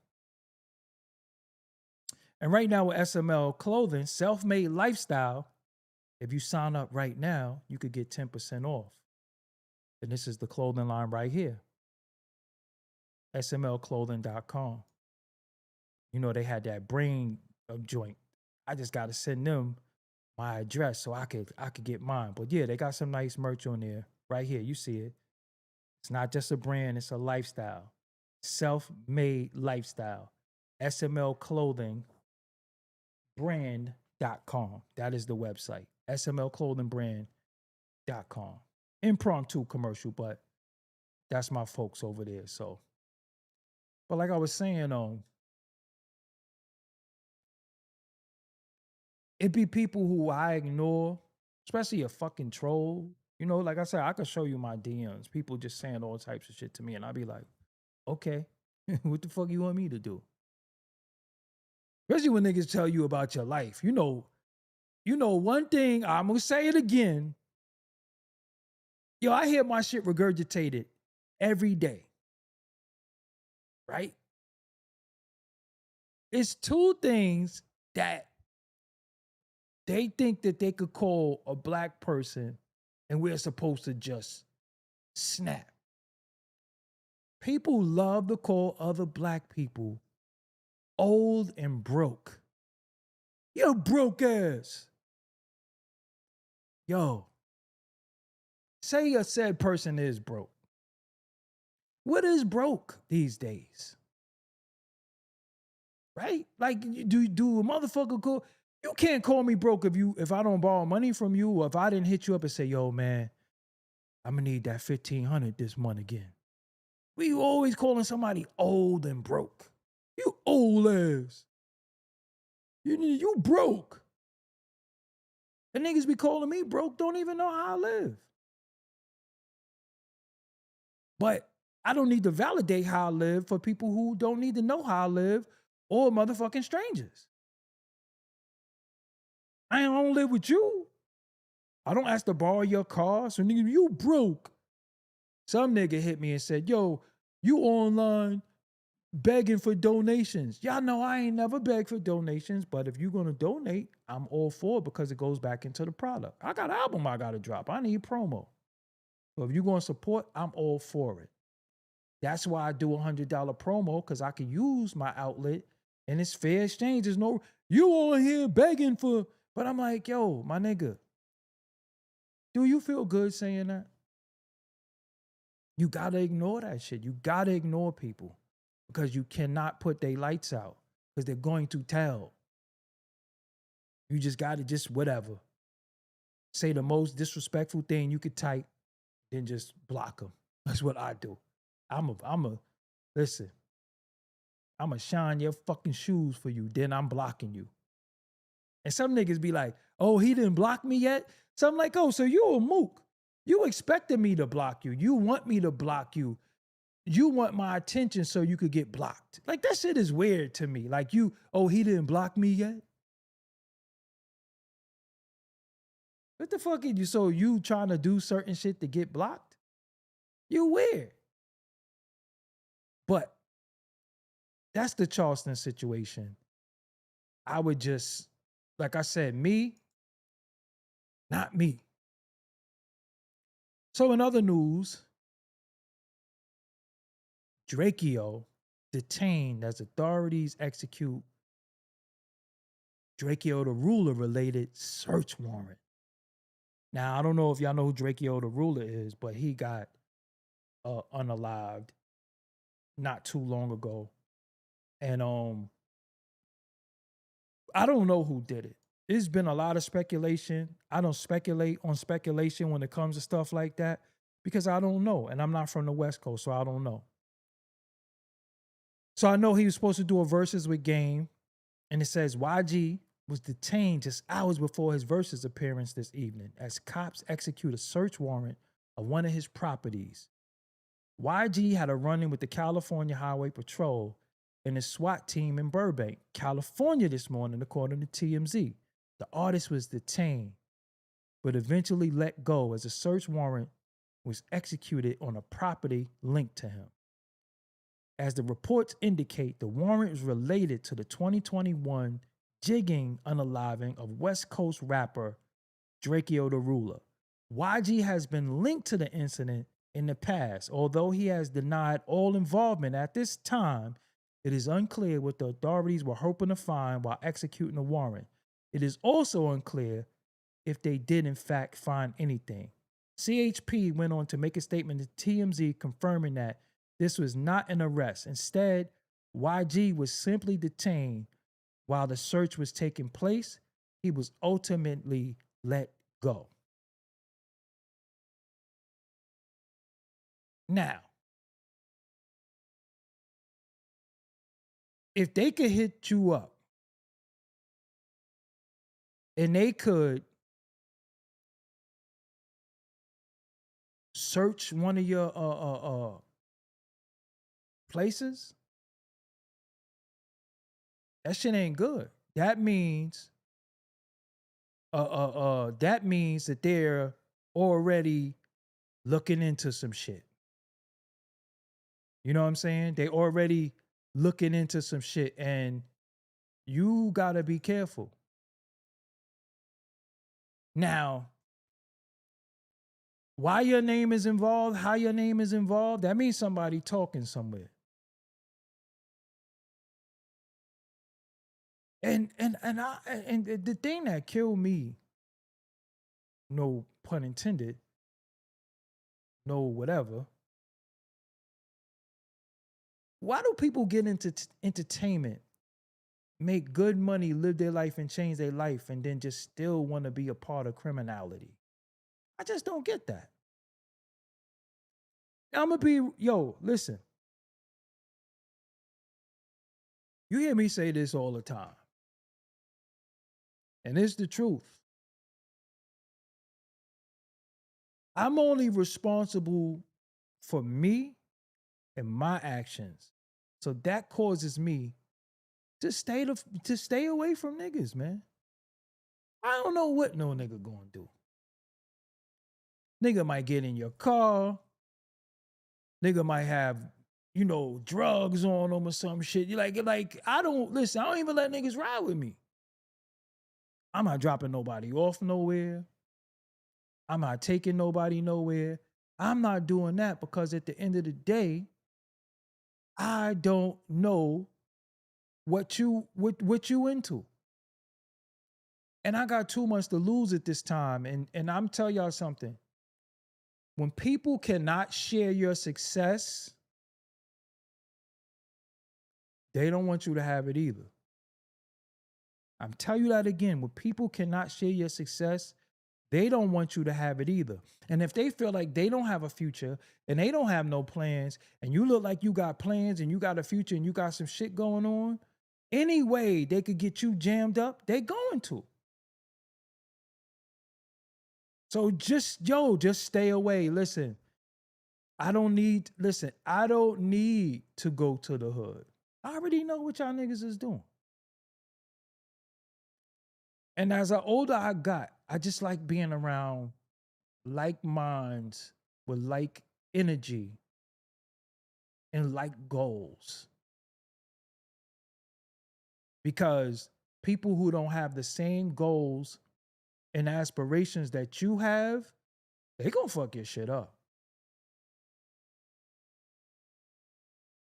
B: And right now with SML Clothing, self-made lifestyle, if you sign up right now, you could get 10% off. And this is the clothing line right here. smlclothing.com. You know, they had that brain joint. I just got to send them my address so I could get mine. But yeah, they got some nice merch on there. Right here, you see it. It's not just a brand, it's a lifestyle. Self-made lifestyle. smlclothingbrand.com. That is the website. smlclothingbrand.com. Impromptu commercial, but that's my folks over there. So, but like I was saying, it be people who I ignore, especially a fucking troll. You know, like I said, I could show you my DMs. People just saying all types of shit to me, and I'd be like, okay, what the fuck you want me to do? Especially when niggas tell you about your life. You know you know, one thing, I'm going to say it again. Yo, I hear my shit regurgitated every day. Right? It's two things that they think that they could call a black person and we're supposed to just snap. People love to call other black people old and broke. You broke ass. Yo, say a said person is broke. What is broke these days? Right? Like, do a motherfucker call? You can't call me broke if I don't borrow money from you, or if I didn't hit you up and say, yo, man, I'm gonna need that $1,500 this month again. We always calling somebody old and broke. You old ass. You broke. The niggas be calling me broke, don't even know how I live. But I don't need to validate how I live for people who don't need to know how I live, or motherfucking strangers. I don't live with you. I don't ask to borrow your car. So nigga, you broke. Some nigga hit me and said, yo, you online begging for donations. Y'all know I ain't never begged for donations, but if you're gonna donate, I'm all for it because it goes back into the product. I got an album I gotta drop. I need promo. So if you're gonna support, I'm all for it. That's why I do $100 promo, because I can use my outlet and it's fair exchange. There's no, you on here begging for, but I'm like, yo, my nigga, do you feel good saying that? You gotta ignore that shit. You gotta ignore people because you cannot put their lights out because they're going to tell. You just gotta just whatever. Say the most disrespectful thing you could type, then just block them. That's what I do. Listen, I'm gonna shine your fucking shoes for you, then I'm blocking you. And some niggas be like, oh, he didn't block me yet? So I'm like, oh, so you a mook. You expected me to block you. You want me to block you. You want my attention so you could get blocked. Like, that shit is weird to me. Like, oh, he didn't block me yet? What the fuck are you? So you trying to do certain shit to get blocked? You weird. But that's the Charleston situation. I would just, like I said, me, not me. So in other news, Drakeo detained as authorities execute Drakeo the Ruler related search warrant. Now, I don't know if y'all know who Drakeo the Ruler is, but he got unalived not too long ago. And I don't know who did it. There's been a lot of speculation. I don't speculate on speculation when it comes to stuff like that because I don't know. And I'm not from the West Coast, so I don't know. So I know he was supposed to do a versus with Game, and it says YG was detained just hours before his versus appearance this evening as cops execute a search warrant of one of his properties. YG had a run-in with the California Highway Patrol and his SWAT team in Burbank, California this morning, according to TMZ. The artist was detained, but eventually let go as a search warrant was executed on a property linked to him. As the reports indicate, the warrant is related to the 2021 jigging unaliving of West Coast rapper Drakeo the Ruler. YG has been linked to the incident in the past, although he has denied all involvement at this time. It is unclear what the authorities were hoping to find while executing the warrant. It is also unclear if they did in fact find anything. CHP went on to make a statement to TMZ confirming that this was not an arrest. Instead, YG was simply detained while the search was taking place. He was ultimately let go. Now, if they could hit you up and they could search one of your places, that shit ain't good. That means that means that they're already looking into some shit. You know what I'm saying? They already looking into some shit, and you gotta be careful. Now, why your name is involved, how your name is involved, that means somebody talking somewhere. And the thing that killed me, no pun intended, no whatever. Why do people get into entertainment, make good money, live their life and change their life, and then just still want to be a part of criminality? I just don't get that. I'm gonna be, listen. You hear me say this all the time. And it's the truth. I'm only responsible for me and my actions. So that causes me to stay away from niggas, man. I don't know what no nigga gonna do. Nigga might get in your car. Nigga might have, drugs on them or some shit. You like, I don't even let niggas ride with me. I'm not dropping nobody off nowhere. I'm not taking nobody nowhere. I'm not doing that because at the end of the day, I don't know what you into. And I got too much to lose at this time. And I'm telling y'all something. When people cannot share your success, they don't want you to have it either. I'm telling you that again. When people cannot share your success, they don't want you to have it either. And if they feel like they don't have a future and they don't have no plans, and you look like you got plans and you got a future and you got some shit going on, any way they could get you jammed up, they going to. So just stay away. Listen, I don't need to go to the hood. I already know what y'all niggas is doing. And as the older I got, I just like being around like minds with like energy and like goals. Because people who don't have the same goals and aspirations that you have, they gonna fuck your shit up.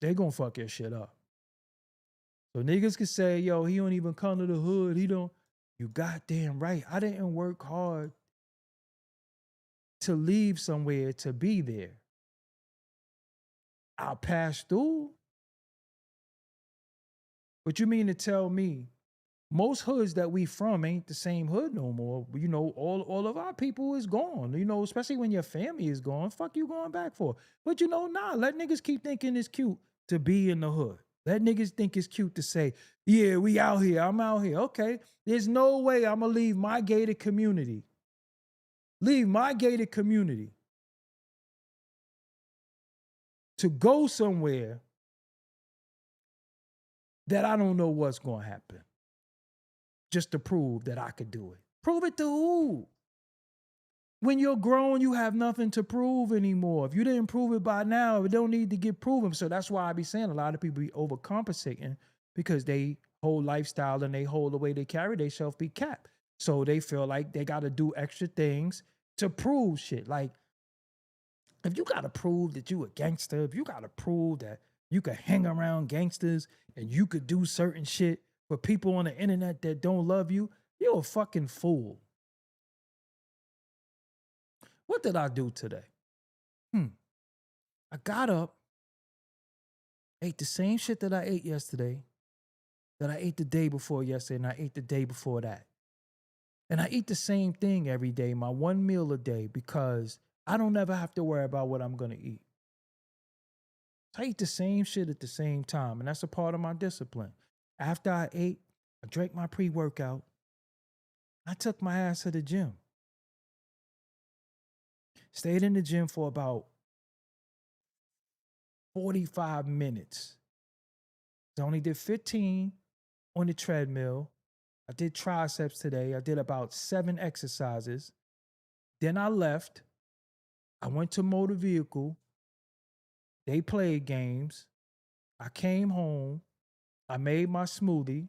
B: They gonna fuck your shit up. So niggas can say, yo, he don't even come to the hood. He don't. You goddamn right. I didn't work hard to leave somewhere to be there. I'll pass through. But you mean to tell me most hoods that we from ain't the same hood no more? All of our people is gone, especially when your family is gone. Fuck you going back for? But nah, let niggas keep thinking it's cute to be in the hood. Let niggas think it's cute to say, yeah, we out here, I'm out here. Okay, there's no way I'm gonna leave my gated community. Leave my gated community to go somewhere that I don't know what's gonna happen. Just to prove that I could do it. Prove it to who? When you're grown, you have nothing to prove anymore. If you didn't prove it by now, it don't need to get proven. So that's why I be saying a lot of people be overcompensating because they whole lifestyle and they whole the way they carry themselves be capped. So they feel like they got to do extra things to prove shit. Like, if you got to prove that you a gangster, if you got to prove that you could hang around gangsters and you could do certain shit for people on the internet that don't love you, you're a fucking fool. What did I do today? I got up, ate the same shit that I ate yesterday, that I ate the day before yesterday, and I ate the day before that. And I eat the same thing every day, my one meal a day, because I don't ever have to worry about what I'm going to eat. I eat the same shit at the same time, and that's a part of my discipline. After I ate, I drank my pre-workout. I took my ass to the gym. Stayed in the gym for about 45 minutes. I only did 15 on the treadmill I did triceps today. I did about 7 exercises. Then I left. I went to motor vehicle. They played games. I came home. I made my smoothie.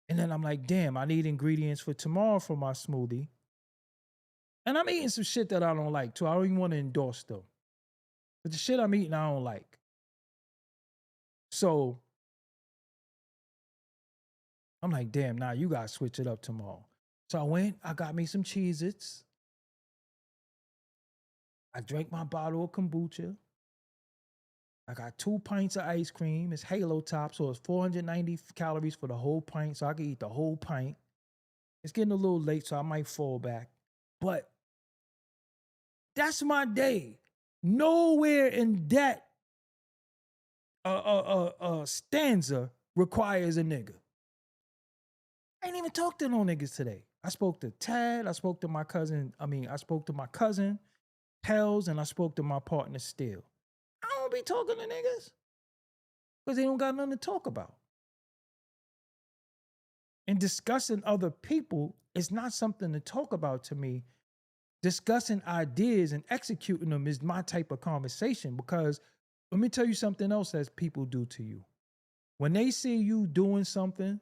B: And then I'm like, damn, I need ingredients for tomorrow for my smoothie. And I'm eating some shit that I don't like too. I don't even want to endorse though. But the shit I'm eating, I don't like. So I'm like, damn, nah, you gotta switch it up tomorrow. So I went, I got me some Cheez-Its. I drank my bottle of kombucha. I got 2 pints of ice cream. It's Halo Top, so it's 490 calories for the whole pint, so I can eat the whole pint. It's getting a little late, so I might fall back. But that's my day. Nowhere in that stanza requires a nigga. I ain't even talked to no niggas today. I spoke to Tad. I spoke to my cousin. I spoke to my cousin, Hells, and I spoke to my partner, Steel. I don't be talking to niggas because they don't got nothing to talk about. And discussing other people is not something to talk about to me. Discussing ideas and executing them is my type of conversation, because let me tell you something else that people do to you. When they see you doing something,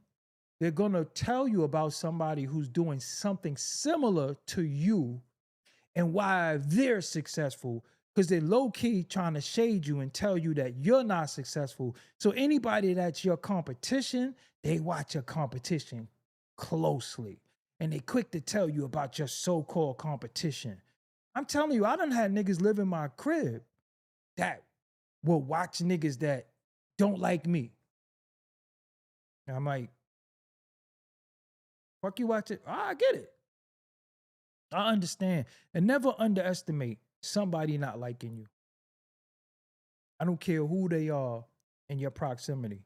B: they're going to tell you about somebody who's doing something similar to you and why they're successful, because they're low-key trying to shade you and tell you that you're not successful. So anybody that's your competition, they watch your competition closely. And they quick to tell you about your so-called competition. I'm telling you, I done had niggas live in my crib that will watch niggas that don't like me. And I'm like, fuck you watch it? I get it. I understand. And never underestimate somebody not liking you. I don't care who they are in your proximity.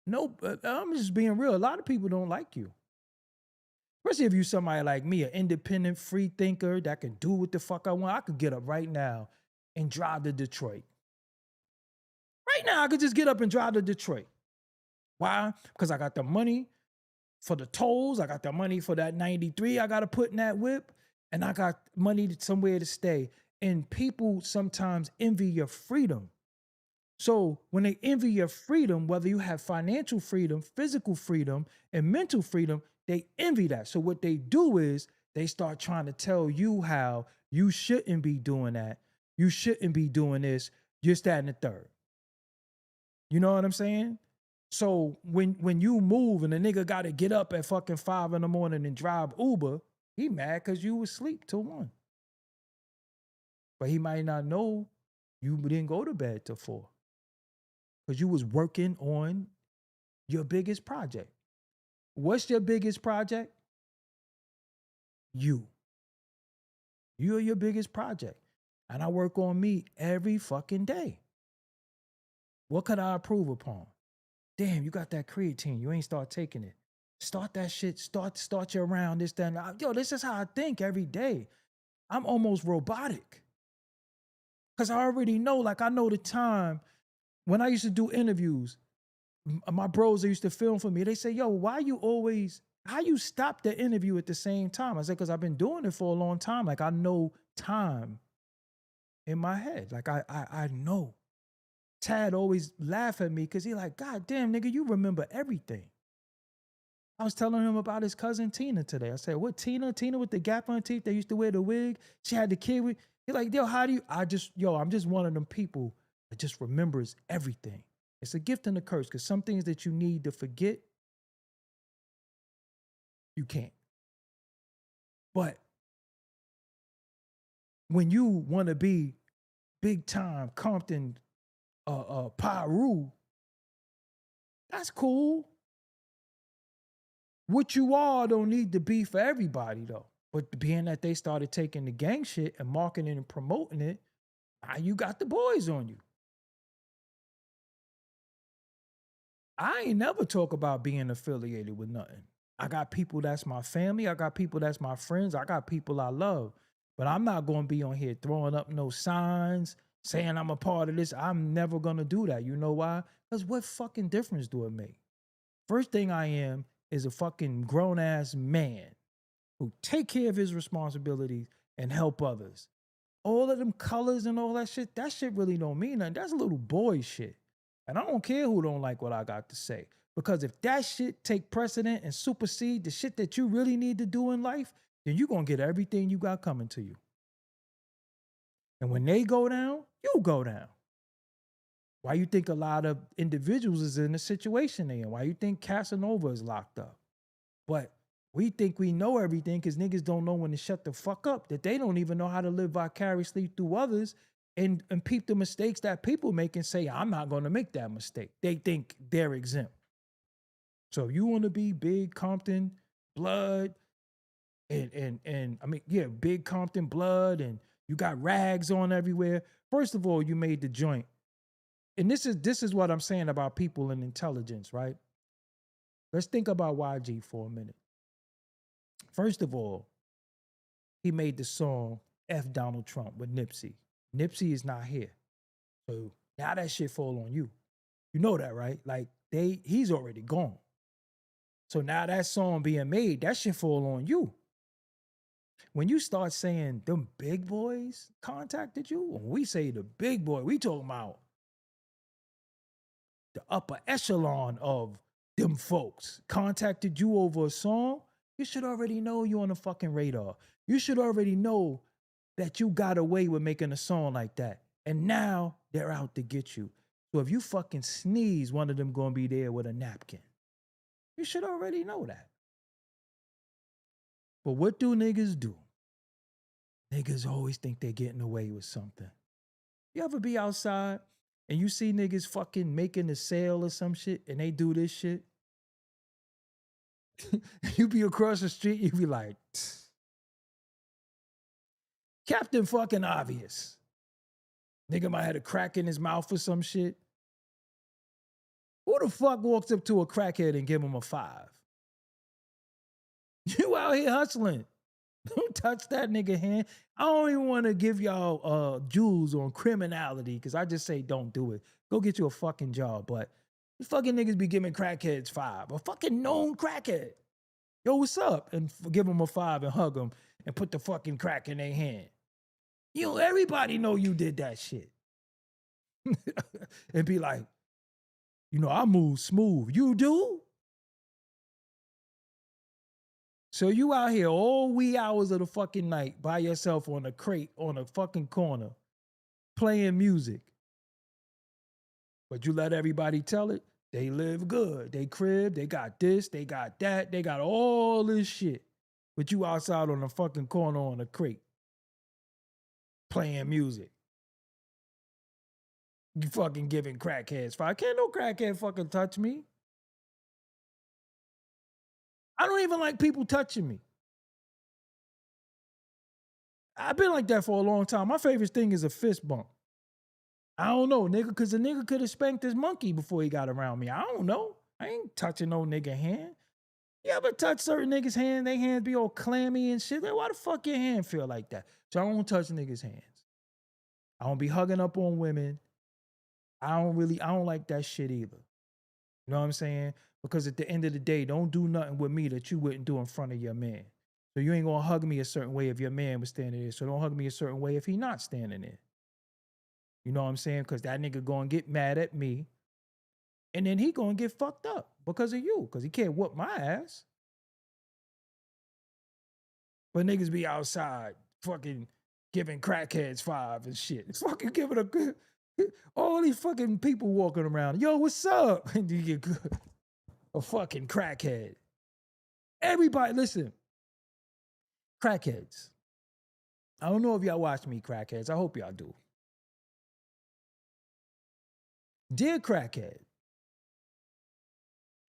B: No, I'm just being real. A lot of people don't like you. Especially if you're somebody like me, an independent free thinker that can do what the fuck I want. I could get up right now and drive to Detroit. Right now, I could just get up and drive to Detroit. Why? Because I got the money for the tolls. I got the money for that 93 I got to put in that whip. And I got money somewhere to stay. And people sometimes envy your freedom. So when they envy your freedom, whether you have financial freedom, physical freedom, and mental freedom, they envy that. So what they do is they start trying to tell you how you shouldn't be doing that. You shouldn't be doing this. You're that and the third. You know what I'm saying? So when you move and the nigga got to get up at fucking 5 in the morning and drive Uber, he mad because you was asleep till 1. But he might not know you didn't go to bed till 4 because you was working on your biggest project. What's your biggest project? You. You're your biggest project. And I work on me every fucking day. What could I improve upon? Damn, you got that creatine. You ain't start taking it. Start that shit. Start your round, this, that, and yo, this is how I think every day. I'm almost robotic. Because I already know, like I know the time when I used to do interviews, my bros that used to film for me, they say, yo, how you stop the interview at the same time? I said, because I've been doing it for a long time. Like I know time in my head. Like I know. Tad always laugh at me because he like, God damn, nigga, you remember everything. I was telling him about his cousin Tina today. I said, what, Tina? Tina with the gap on her teeth that used to wear the wig? She had the kid with, he's like, yo, how do you, I'm just one of them people that just remembers everything. It's a gift and a curse because some things that you need to forget, you can't. But when you want to be big time Compton, Pyru, that's cool. What you are don't need to be for everybody though. But being that they started taking the gang shit and marketing and promoting it, now you got the boys on you. I ain't never talk about being affiliated with nothing. I got people that's my family. I got people that's my friends. I got people I love. But I'm not going to be on here throwing up no signs, saying I'm a part of this. I'm never going to do that. You know why? Because what fucking difference do it make? First thing I am is a fucking grown-ass man who take care of his responsibilities and help others. All of them colors and all that shit really don't mean nothing. That's little boy shit. And I don't care who don't like what I got to say. Because if that shit take precedent and supersede the shit that you really need to do in life, then you're going to get everything you got coming to you. And when they go down, you go down. Why you think a lot of individuals is in the situation they in? Why you think Casanova is locked up? But we think we know everything because niggas don't know when to shut the fuck up, that they don't even know how to live vicariously through others and peep the mistakes that people make and say, I'm not going to make that mistake. They think they're exempt. So if you want to be big Compton blood and I mean, yeah, big Compton blood and you got rags on everywhere. First of all, you made the joint. And this is what I'm saying about people and intelligence, right? Let's think about YG for a minute. First of all, he made the song F Donald Trump with Nipsey. Nipsey is not here. So now that shit fall on you. You know that, right? Like he's already gone. So now that song being made, that shit fall on you. When you start saying them big boys contacted you, when we say the big boy, we talking about the upper echelon of them folks contacted you over a song, you should already know you on the fucking radar. You should already know that you got away with making a song like that. And now they're out to get you. So if you fucking sneeze, one of them gonna be there with a napkin. You should already know that. But what do niggas do? Niggas always think they're getting away with something. You ever be outside and you see niggas fucking making a sale or some shit and they do this shit? You be across the street, you be like, Captain fucking Obvious. Nigga might have a crack in his mouth or some shit. Who the fuck walks up to a crackhead and give him a 5? You out here hustling. Don't touch that nigga hand. I don't even want to give y'all jewels on criminality because I just say don't do it. Go get you a fucking job. But you fucking niggas be giving crackheads 5. A fucking known crackhead. Yo, what's up? And give them a 5 and hug them and put the fucking crack in their hand. You know, everybody know you did that shit. And be like, you know, I move smooth. You do? So you out here all wee hours of the fucking night by yourself on a crate on a fucking corner playing music. But you let everybody tell it. They live good. They crib. They got this. They got that. They got all this shit. But you outside on a fucking corner on a crate playing music. You fucking giving crackheads 5. Can't no crackhead fucking touch me. I don't even like people touching me. I've been like that for a long time. My favorite thing is a fist bump. I don't know, nigga, because the nigga could have spanked his monkey before he got around me. I don't know. I ain't touching no nigga hand. You ever touch certain niggas' hand? They hands be all clammy and shit. Like, why the fuck your hand feel like that? So I don't touch niggas' hands. I don't be hugging up on women. I don't like that shit either. You know what I'm saying? Because at the end of the day, don't do nothing with me that you wouldn't do in front of your man. So you ain't gonna hug me a certain way if your man was standing there. So don't hug me a certain way if he not standing there. You know what I'm saying? Because that nigga gonna get mad at me. And then he gonna get fucked up because of you. Because he can't whoop my ass. But niggas be outside fucking giving crackheads 5 and shit. It's fucking giving all these fucking people walking around. Yo, what's up? And you get a fucking crackhead. Everybody, listen. Crackheads. I don't know if y'all watch me, crackheads. I hope y'all do. Dear crackhead,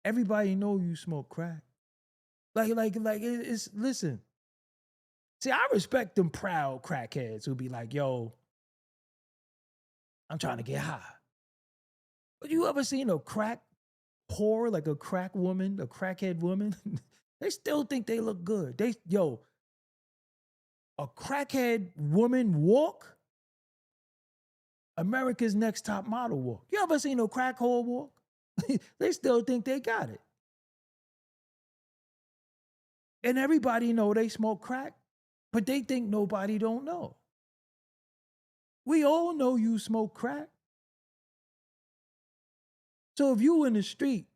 B: everybody know you smoke crack. It's listen. See, I respect them proud crackheads who be like, yo, I'm trying to get high. But you ever seen a crack whore, like a crack woman, a crackhead woman? They still think they look good. A crackhead woman walk, America's Next Top Model walk. You ever seen a crack whore walk? They still think they got it. And everybody know they smoke crack, but they think nobody don't know. We all know you smoke crack. So if you in the street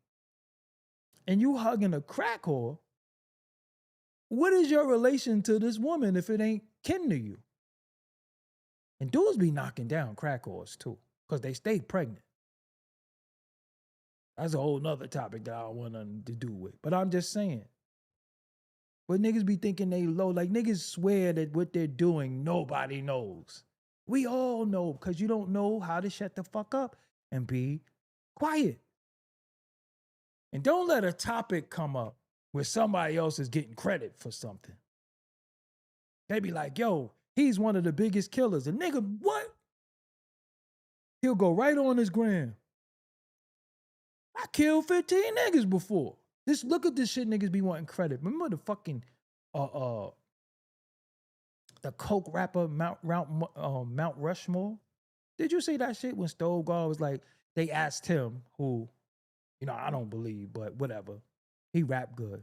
B: and you hugging a crack whore, what is your relation to this woman if it ain't kin to you? And dudes be knocking down crack whores too, because they stay pregnant. That's a whole nother topic that I don't want nothing to do with. But I'm just saying. But niggas be thinking they low. Like niggas swear that what they're doing, nobody knows. We all know, because you don't know how to shut the fuck up and be quiet. And don't let a topic come up where somebody else is getting credit for something. They be like, yo, he's one of the biggest killers. And nigga, what? He'll go right on his gram. I killed 15 niggas before. Just look at this shit niggas be wanting credit. Remember the fucking, the coke rapper Mount Rushmore? Did you see that shit when Stove God was like, they asked him who, you know, I don't believe, but whatever. He rap good.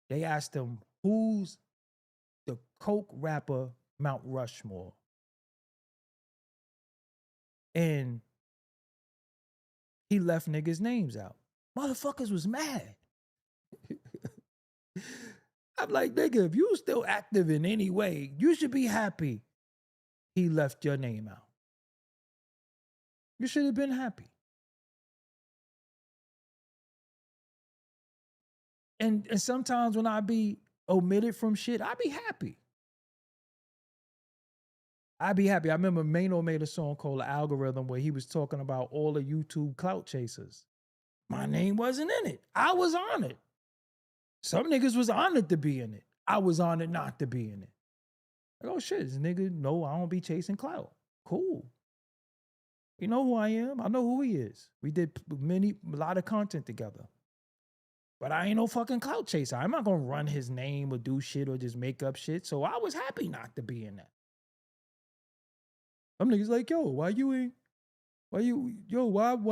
B: They asked him, who's the coke rapper Mount Rushmore? And he left niggas' names out. Motherfuckers was mad. I'm like, nigga, if you still active in any way, you should be happy he left your name out. You should have been happy. And sometimes when I be omitted from shit, I be happy. I be happy. I remember Mano made a song called The Algorithm where he was talking about all the YouTube clout chasers. My name wasn't in it. I was on it. Some niggas was honored to be in it. I was honored not to be in it. Like, oh shit, this nigga, no, I don't be chasing clout. Cool. You know who I am? I know who he is. We did a lot of content together. But I ain't no fucking clout chaser. I'm not gonna run his name or do shit or just make up shit. So I was happy not to be in that. Some niggas like, yo, why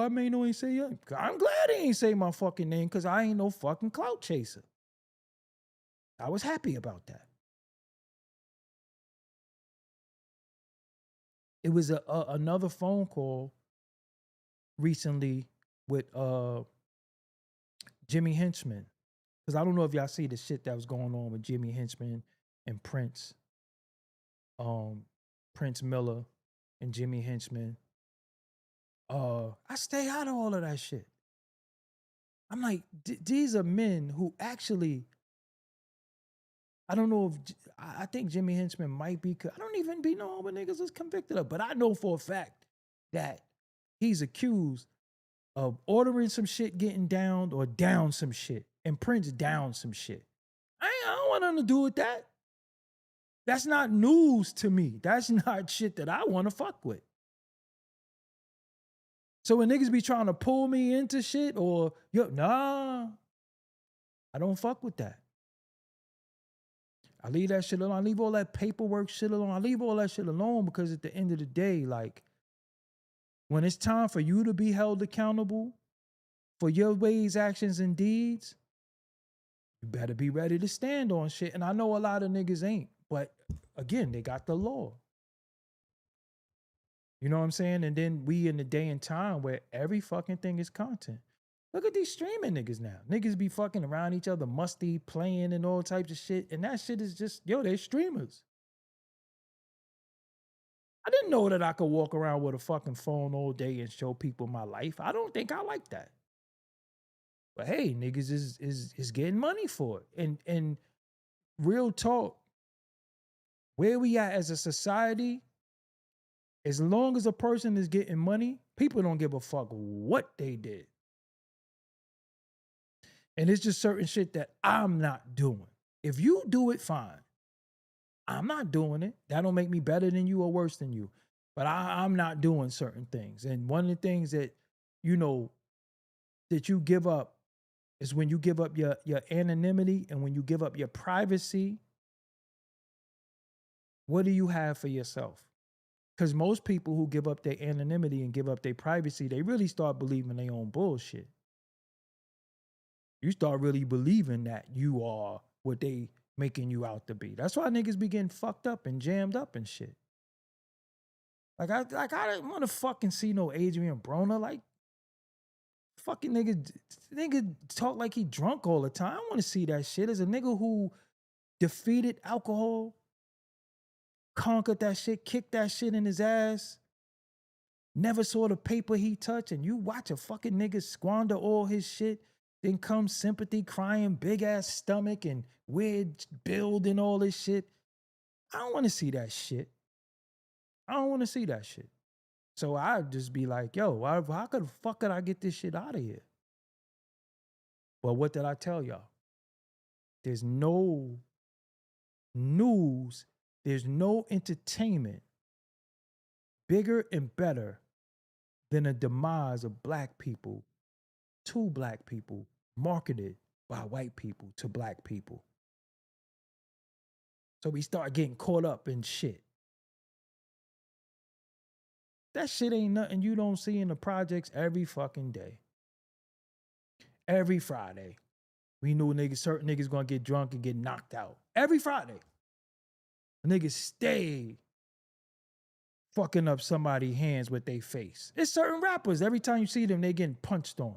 B: Mano ain't say it? I'm glad he ain't say my fucking name because I ain't no fucking clout chaser. I was happy about that. It was another phone call recently with Jimmy Henchman. Because I don't know if y'all see the shit that was going on with Jimmy Henchman and Prince. Prince Miller and Jimmy Henchman. I stay out of all of that shit. I'm like, these are men who actually, I don't know if, I think Jimmy Henchman might be, I don't even be knowing what niggas is convicted of, but I know for a fact that he's accused of ordering some shit getting downed or down some shit. And Prince down some shit. I don't want nothing to do with that. That's not news to me. That's not shit that I want to fuck with. So when niggas be trying to pull me into shit or, nah, I don't fuck with that. I leave that shit alone. I leave all that paperwork shit alone. I leave all that shit alone because at the end of the day, like, when it's time for you to be held accountable for your ways, actions, and deeds, you better be ready to stand on shit. And I know a lot of niggas ain't, but again, they got the law. You know what I'm saying? And then we in the day and time where every fucking thing is content. Look at these streaming niggas now. Niggas be fucking around each other, musty, playing and all types of shit. And that shit is just, they're streamers. I didn't know that I could walk around with a fucking phone all day and show people my life. I don't think I like that. But hey, niggas is getting money for it. And real talk, where we at as a society, as long as a person is getting money, people don't give a fuck what they did. And it's just certain shit that I'm not doing. If you do it, fine. I'm not doing it. That don't make me better than you or worse than you. But I'm not doing certain things. And one of the things that, that you give up is when you give up your anonymity and when you give up your privacy, what do you have for yourself? Because most people who give up their anonymity and give up their privacy, they really start believing their own bullshit. You start really believing that you are what they making you out to be. That's why niggas be getting fucked up and jammed up and shit. Like I didn't want to fucking see no Adrian Broner. Like, fucking nigga talk like he drunk all the time. I don't want to see that shit. As a nigga who defeated alcohol, conquered that shit, kicked that shit in his ass, never saw the paper he touched, and you watch a fucking nigga squander all his shit, then comes sympathy crying, big ass stomach and weird build and all this shit. I don't want to see that shit. I don't want to see that shit. So I'd just be like, yo, how the fuck could I get this shit out of here? Well, what did I tell y'all? There's no news, there's no entertainment bigger and better than a demise of black people to black people, marketed by white people to black people. So we start getting caught up in shit. That shit ain't nothing you don't see in the projects every fucking day. Every Friday. We knew certain niggas gonna get drunk and get knocked out. Every Friday. Niggas stay fucking up somebody's hands with their face. It's certain rappers, every time you see them, they getting punched on.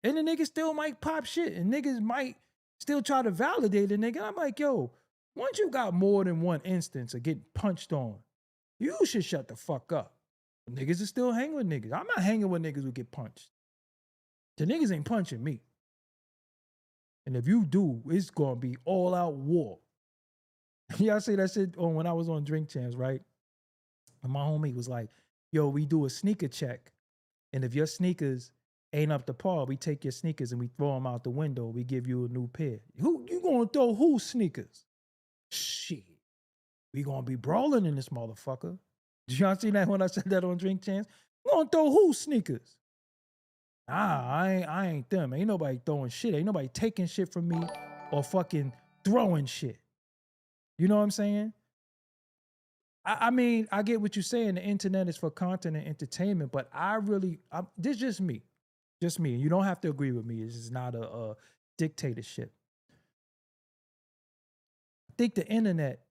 B: And the niggas still might pop shit, and niggas might still try to validate the nigga. I'm like, yo, once you got more than one instance of getting punched on, you should shut the fuck up. Niggas is still hanging with niggas. I'm not hanging with niggas who get punched. The niggas ain't punching me. And if you do, it's gonna be all out war. Y'all see that shit when I was on Drink Champs, right? And my homie was like, yo, we do a sneaker check. And if your sneakers ain't up to par, we take your sneakers and we throw them out the window. We give you a new pair. Who you gonna throw whose sneakers? Shit. We gonna be brawling in this motherfucker. Did y'all see that when I said that on Drink Champs? We gonna throw whose sneakers? I ain't them. Ain't nobody throwing shit. Ain't nobody taking shit from me or fucking throwing shit. You know what I'm saying? I mean, I get what you're saying. The internet is for content and entertainment, but this is just me. Just me. You don't have to agree with me. This is not a dictatorship. I think the internet,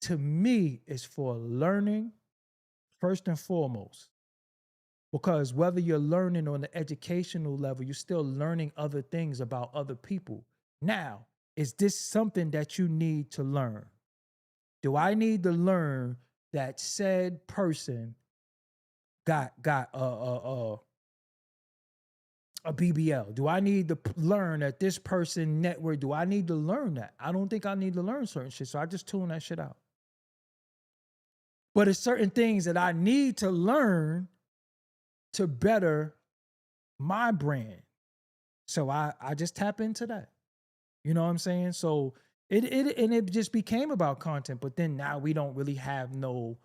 B: to me, is for learning first and foremost. Because whether you're learning on the educational level, you're still learning other things about other people. Now, is this something that you need to learn? Do I need to learn that said person got a BBL? Do I need to learn that this person network? Do I need to learn that? I don't think I need to learn certain shit, so I just tune that shit out. But it's certain things that I need to learn to better my brand. So I just tap into that. You know what I'm saying? So it just became about content, but then now we don't really have no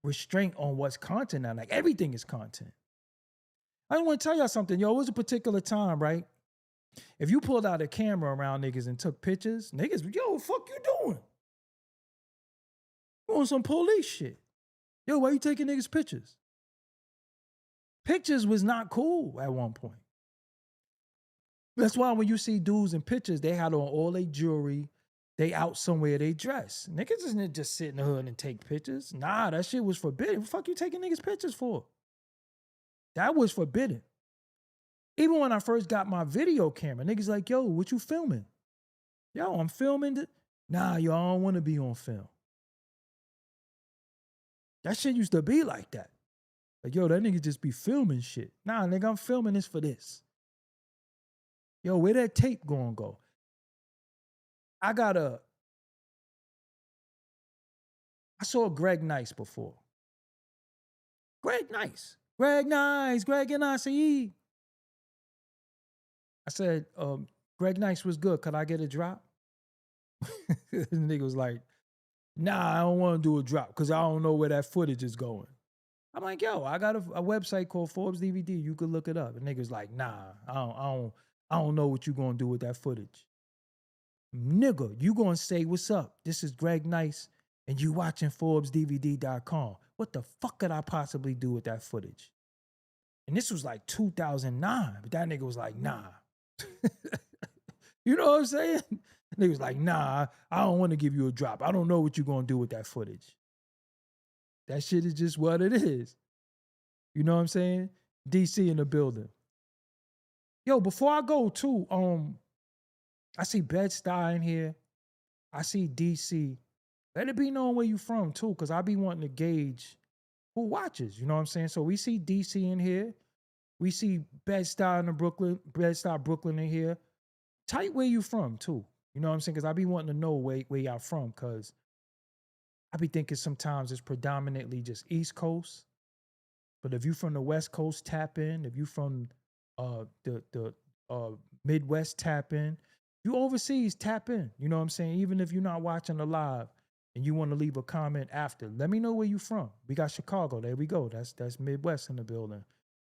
B: restraint on what's content now. Like everything is content. I want to tell y'all something, yo. It was a particular time, right? If you pulled out a camera around niggas and took pictures, niggas, yo, what the fuck you doing? You on some police shit. Yo, why you taking niggas pictures? Pictures was not cool at one point. That's why when you see dudes in pictures, they had on all their jewelry, they out somewhere, they dress. Niggas isn't just sit in the hood and take pictures. Nah, that shit was forbidden. What the fuck you taking niggas pictures for? That was forbidden. Even when I first got my video camera, niggas like, yo, what you filming? Yo, I'm filming. Nah, yo, I don't want to be on film. That shit used to be like that. Like, yo, that nigga just be filming shit. Nah, nigga, I'm filming this for this. Yo, where that tape gonna go? I saw Greg Nice before. Greg Nice. Greg Nice. Greg and I see. I said, Greg Nice was good. Could I get a drop? The nigga was like, nah, I don't want to do a drop because I don't know where that footage is going. I'm like, yo, I got a website called Forbes DVD. You could look it up. And niggas like, nah, I don't know what you gonna do with that footage. Nigga, you gonna say, what's up? This is Greg Nice, and you watching ForbesDVD.com. What the fuck could I possibly do with that footage? And this was like 2009, but that nigga was like, nah. You know what I'm saying? They was like, nah, I don't want to give you a drop. I don't know what you're going to do with that footage. That shit is just what it is. You know what I'm saying? DC in the building. Yo, before I go too, I see Bed-Stuy in here. I see DC. Let it be known where you from too, because I be wanting to gauge who watches. You know what I'm saying? So we see DC in here. We see Bed-Stuy in the Bed-Stuy Brooklyn in here. Type where you from too. You know what I'm saying? Because I be wanting to know where y'all from, because I be thinking sometimes it's predominantly just East Coast. But if you from the West Coast, tap in. If you from the Midwest, tap in. If you overseas, tap in. You know what I'm saying? Even if you're not watching the live and you want to leave a comment after, let me know where you from. We got Chicago. There we go. That's Midwest in the building.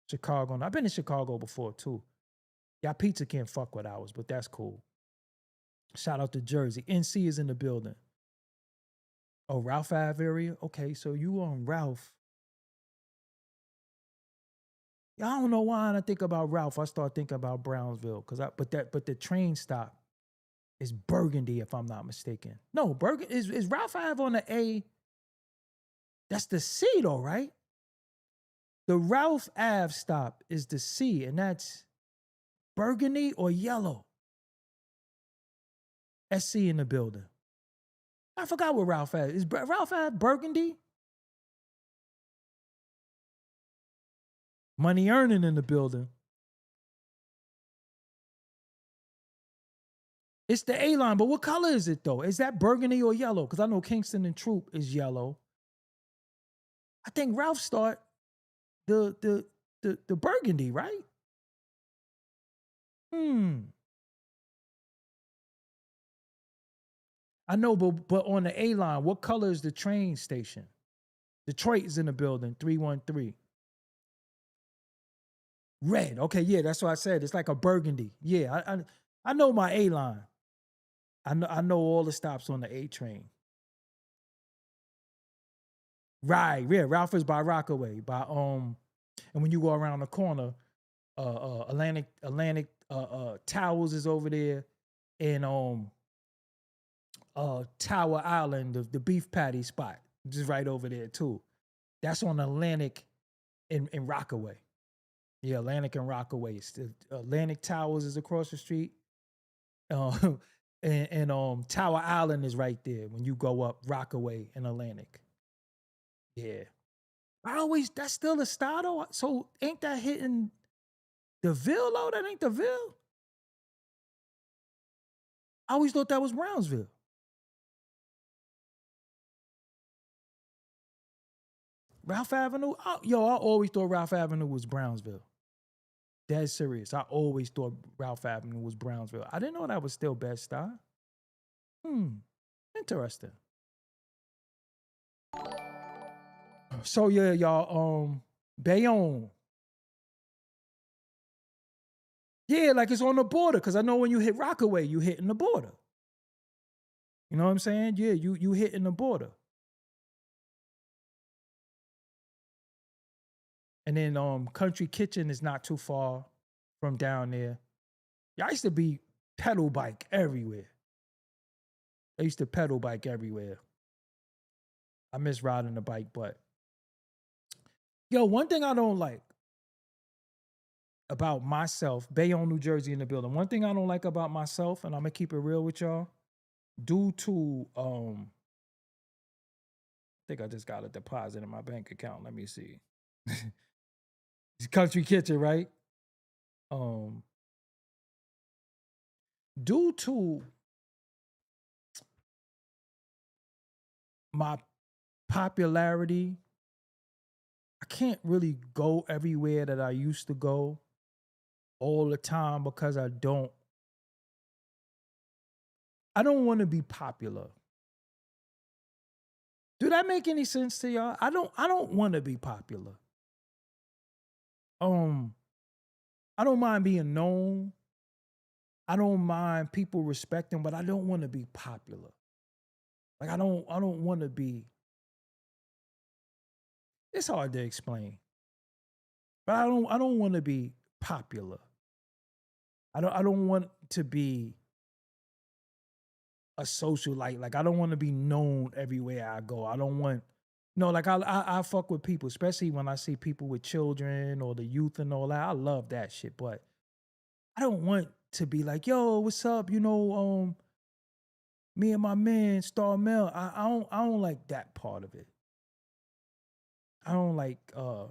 B: Chicago. And I've been in Chicago before too. Y'all pizza can't fuck with ours, but that's cool. Shout out to Jersey. NC is in the building. Oh, Ralph Ave area? Okay, so you on Ralph. Yeah, I don't know why when I think about Ralph, I start thinking about Brownsville. But the train stop is Burgundy, if I'm not mistaken. No, Burgundy is Ralph Ave on the A. That's the C though, right? The Ralph Ave stop is the C, and that's Burgundy or yellow. SC in the building. I forgot what Ralph Ave is. Ralph Ave Burgundy? Money earning in the building. It's the A line, but what color is it though? Is that burgundy or yellow? Because I know Kingston and Troop is yellow. I think Ralph start the burgundy, right? I know, but on the A line, what color is the train station? Detroit is in the building, 313. Red. Okay, yeah, that's what I said. It's like a burgundy. Yeah, I know my A line. I know all the stops on the A train. Right, yeah. Ralph is by Rockaway. And when you go around the corner, Atlantic Towers is over there, and Tower Island, the beef patty spot, just right over there too. That's on Atlantic in Rockaway. Yeah, Atlantic and Rockaway. Atlantic Towers is across the street. And Tower Island is right there when you go up Rockaway and Atlantic. Yeah. That's still a star though. So ain't that hitting the Ville though? That ain't the Ville? I always thought that was Brownsville. Ralph Avenue? I always thought Ralph Avenue was Brownsville. Dead serious. I always thought Ralph Avenue was Brownsville. I didn't know that was still Bed-Stuy. Interesting. So yeah, y'all, Bayonne. Yeah, like it's on the border, because I know when you hit Rockaway, you hitting the border. You know what I'm saying? Yeah, you hitting the border. And then Country Kitchen is not too far from down there. Yeah, I used to be pedal bike everywhere. I used to pedal bike everywhere. I miss riding the bike, but yo, one thing I don't like about myself, Bayonne, New Jersey in the building. One thing I don't like about myself, and I'm gonna keep it real with y'all, due to I think I just got a deposit in my bank account. Let me see. Country Kitchen, right? Due to my popularity, I can't really go everywhere that I used to go all the time, because I don't want to be popular. Do that make any sense to y'all? I don't want to be popular. I don't mind being known. I don't mind people respecting, but I don't want to be popular. Like I don't want to be. It's hard to explain. But I don't want to be popular. I don't want to be a socialite. Like I don't want to be known everywhere I go. I don't want, like I fuck with people, especially when I see people with children or the youth and all that. I love that shit, but I don't want to be like, yo, what's up? Me and my man Star Mel. I don't like that part of it. I don't like. I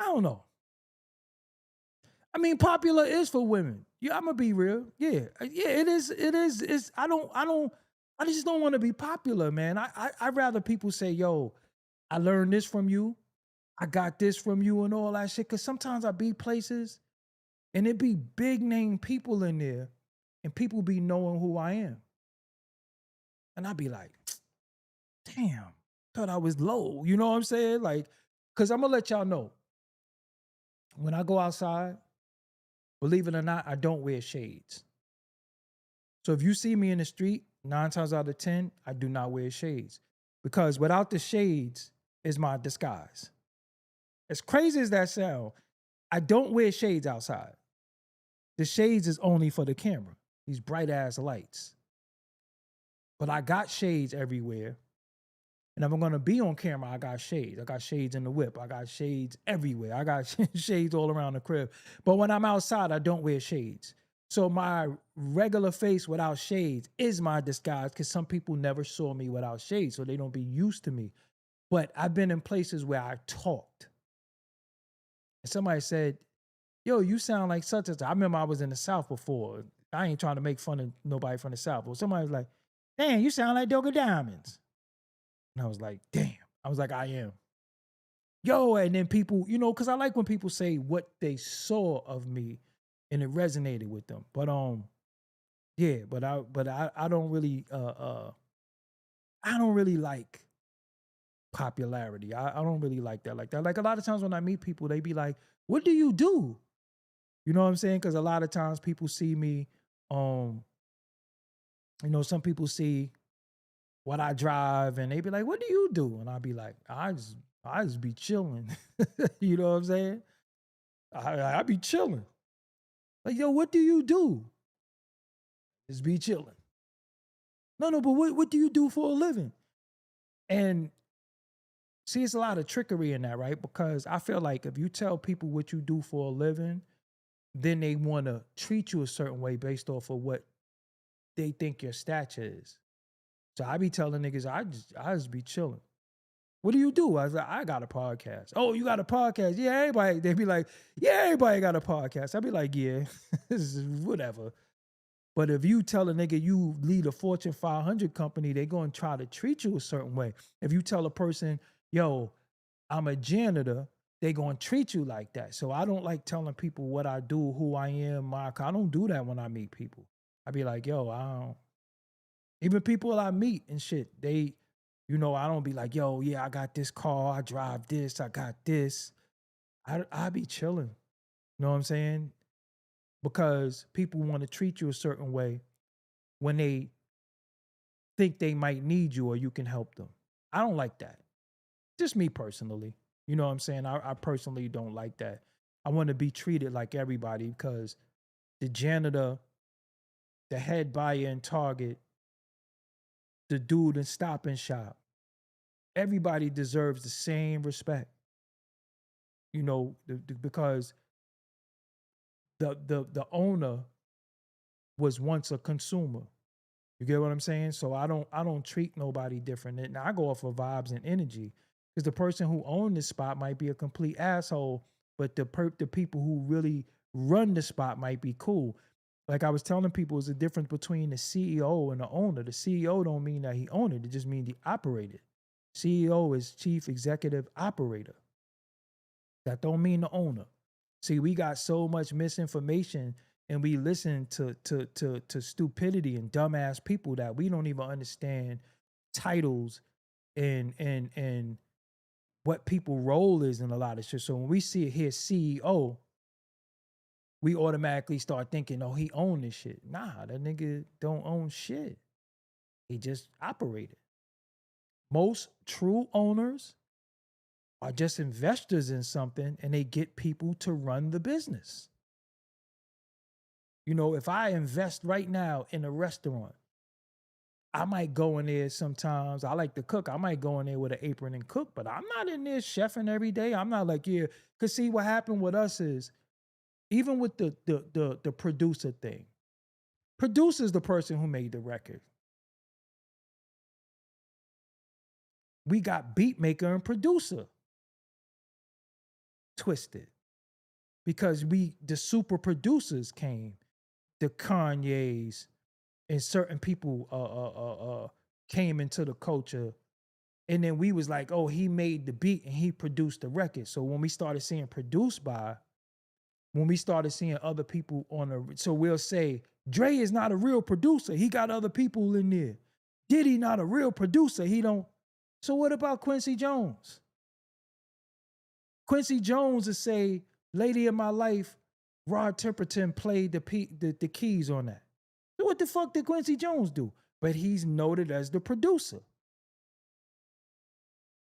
B: don't know. I mean, popular is for women. Yeah, I'm gonna be real. Yeah, it is. It is. It's. I just don't want to be popular, man. I'd rather people say, yo, I learned this from you. I got this from you and all that shit. Cause sometimes I be places and it be big name people in there and people be knowing who I am. And I'd be like, damn, thought I was low. You know what I'm saying? Like, cause I'm gonna let y'all know. When I go outside, believe it or not, I don't wear shades. So if you see me in the street, 9 times out of 10, I do not wear shades. Because without the shades is my disguise. As crazy as that sounds, I don't wear shades outside. The shades is only for the camera, these bright ass lights. But I got shades everywhere. And if I'm gonna be on camera, I got shades. I got shades in the whip. I got shades everywhere. I got shades all around the crib. But when I'm outside, I don't wear shades. So my regular face without shades is my disguise because some people never saw me without shades, so they don't be used to me. But I've been in places where I talked. And somebody said, yo, you sound like such and such. I remember I was in the South before. I ain't trying to make fun of nobody from the South. But somebody was like, damn, you sound like Doggie Diamonds. And I was like, damn. I was like, I am. Yo, and then people, because I like when people say what they saw of me and it resonated with them. But yeah, but I don't really I don't really like popularity. I don't really like that. Like a lot of times when I meet people, they be like, what do you do? You know what I'm saying? Because a lot of times people see me, some people see what I drive and they be like, what do you do? And I'll be like, I just be chilling. You know what I'm saying? I be chilling. Like, yo, what do you do? Just be chilling. No, but what do you do for a living? And see, it's a lot of trickery in that, right? Because I feel like if you tell people what you do for a living, then they want to treat you a certain way based off of what they think your stature is. So I be telling niggas, I just be chilling. What do you do? I was like, I got a podcast. Oh, you got a podcast? Yeah, everybody. They be like, yeah, everybody got a podcast. I be like, yeah, whatever. But if you tell a nigga you lead a Fortune 500 company, they going to try to treat you a certain way. If you tell a person, yo, I'm a janitor, they going to treat you like that. So I don't like telling people what I do, who I am. I don't do that when I meet people. I be like, yo, I don't. Even people I meet and shit, they, I don't be like, yo, yeah, I got this car, I drive this, I got this. I be chilling. You know what I'm saying? Because people want to treat you a certain way when they think they might need you or you can help them. I don't like that. Just me personally. You know what I'm saying? I personally don't like that. I want to be treated like everybody because the janitor, the head buyer in Target, the dude in Stop and Shop, everybody deserves the same respect. Because the owner was once a consumer. You get what I'm saying? So I don't treat nobody different. And I go off of vibes and energy. Because the person who owned this spot might be a complete asshole, but the people who really run the spot might be cool. Like I was telling people, there's a difference between the CEO and the owner. The CEO don't mean that he owned it. It just means he operated. CEO is Chief Executive Operator. That don't mean the owner. See, we got so much misinformation and we listen to stupidity and dumbass people that we don't even understand titles and what people role is in a lot of shit. So when we see it here, CEO, we automatically start thinking, oh, he owned this shit. Nah, that nigga don't own shit. He just operated. Most true owners are just investors in something and they get people to run the business. If I invest right now in a restaurant I might go in there sometimes. I like to cook. I might go in there with an apron and cook, but I'm not in there chefing every day. I'm not like, yeah. Because see, what happened with us is, even with the producer thing, producer's the person who made the record. We got beat maker and producer twisted because the super producers came, the Kanye's, and certain people came into the culture, and then we was like, oh, he made the beat and he produced the record. So when we started seeing produced by, when we started seeing other people so we'll say, Dre is not a real producer. He got other people in there. Diddy not a real producer. He don't. So what about Quincy Jones? Quincy Jones will say, Lady of My Life, Rod Temperton played the keys on that. So what the fuck did Quincy Jones do? But he's noted as the producer.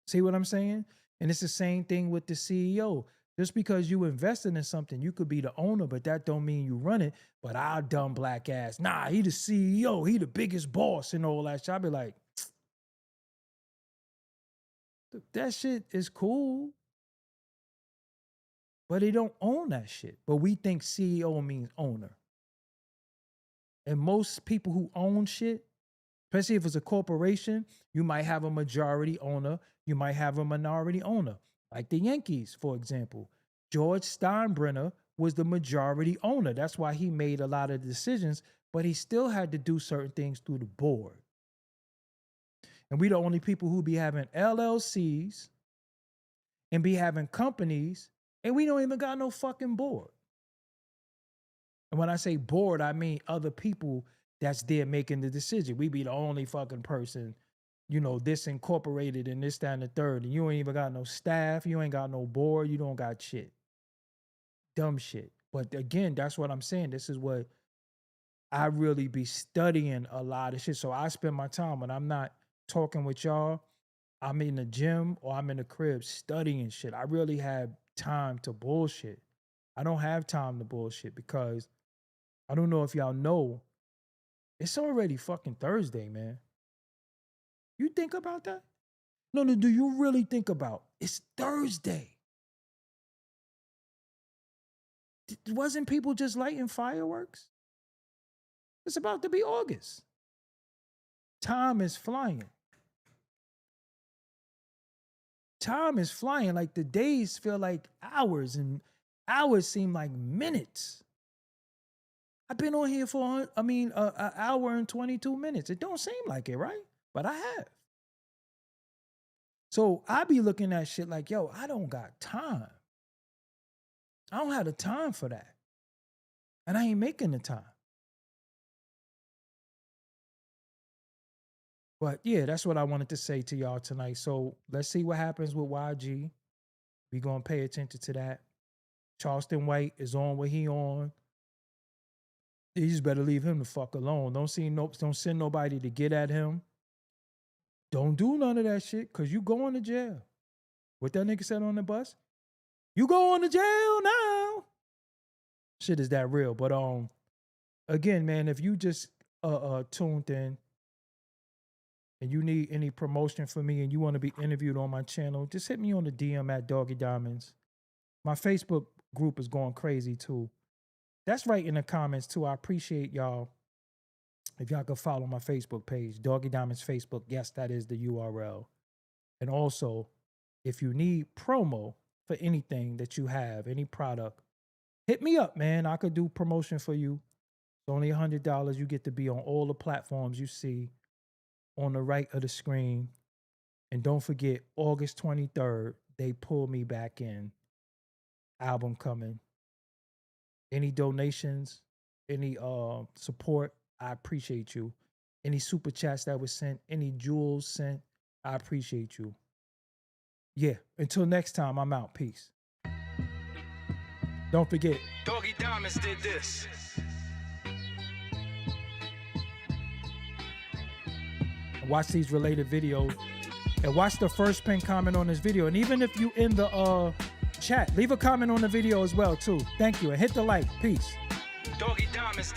B: See what I'm saying? And it's the same thing with the CEO. Just because you invested in something, you could be the owner, but that don't mean you run it. But our dumb black ass, nah, he the CEO, he the biggest boss and all that shit. I'll be like, that shit is cool. But he don't own that shit. But we think CEO means owner. And most people who own shit, especially if it's a corporation, you might have a majority owner, you might have a minority owner. Like the Yankees, for example. George Steinbrenner was the majority owner. That's why he made a lot of decisions, but he still had to do certain things through the board. And we the only people who be having LLCs and be having companies, and we don't even got no fucking board. And when I say board, I mean other people that's there making the decision. We be the only fucking person, you know, this incorporated and this, that, and the third. And you ain't even got no staff. You ain't got no board. You don't got shit. Dumb shit. But again, that's what I'm saying. This is what I really be studying a lot of shit. So I spend my time when I'm not talking with y'all, I'm in the gym or I'm in the crib studying shit. I really have time to bullshit. I don't have time to bullshit because I don't know if y'all know, it's already fucking Thursday, man. You think about that? No, do you really think about it's Thursday? Wasn't people just lighting fireworks? It's about to be August. Time is flying. Time is flying. Like the days feel like hours and hours seem like minutes. I've been on here for, an hour and 22 minutes. It don't seem like it, right? But I have. So I be looking at shit like, yo, I don't got time. I don't have the time for that. And I ain't making the time. But yeah, that's what I wanted to say to y'all tonight. So let's see what happens with YG. We gonna pay attention to that. Charleston White is on what he on. You just better leave him the fuck alone. Don't send nobody to get at him. Don't do none of that shit, because you going to jail. What that nigga said on the bus? You going to jail now. Shit is that real. But again, man, if you just tuned in and you need any promotion for me and you want to be interviewed on my channel, just hit me on the DM at Doggie Diamonds. My Facebook group is going crazy too. That's right in the comments too. I appreciate y'all. If y'all can follow my Facebook page, Doggie Diamonds Facebook. Yes, that is the URL. And also, if you need promo for anything that you have, any product, hit me up, man. I could do promotion for you. It's only $100. You get to be on all the platforms you see on the right of the screen. And don't forget, August 23rd, They Pull Me Back In. Album coming. Any donations, any support, I appreciate you. Any super chats that was sent, any jewels sent, I appreciate you. Yeah, until next time, I'm out. Peace. Don't forget,
A: Doggie Diamonds did this.
B: watch these related videos and watch the first pin comment on this video. And even if you in the chat, leave a comment on the video as well too. Thank you, and hit the like. Peace.
A: Doggie Diamonds did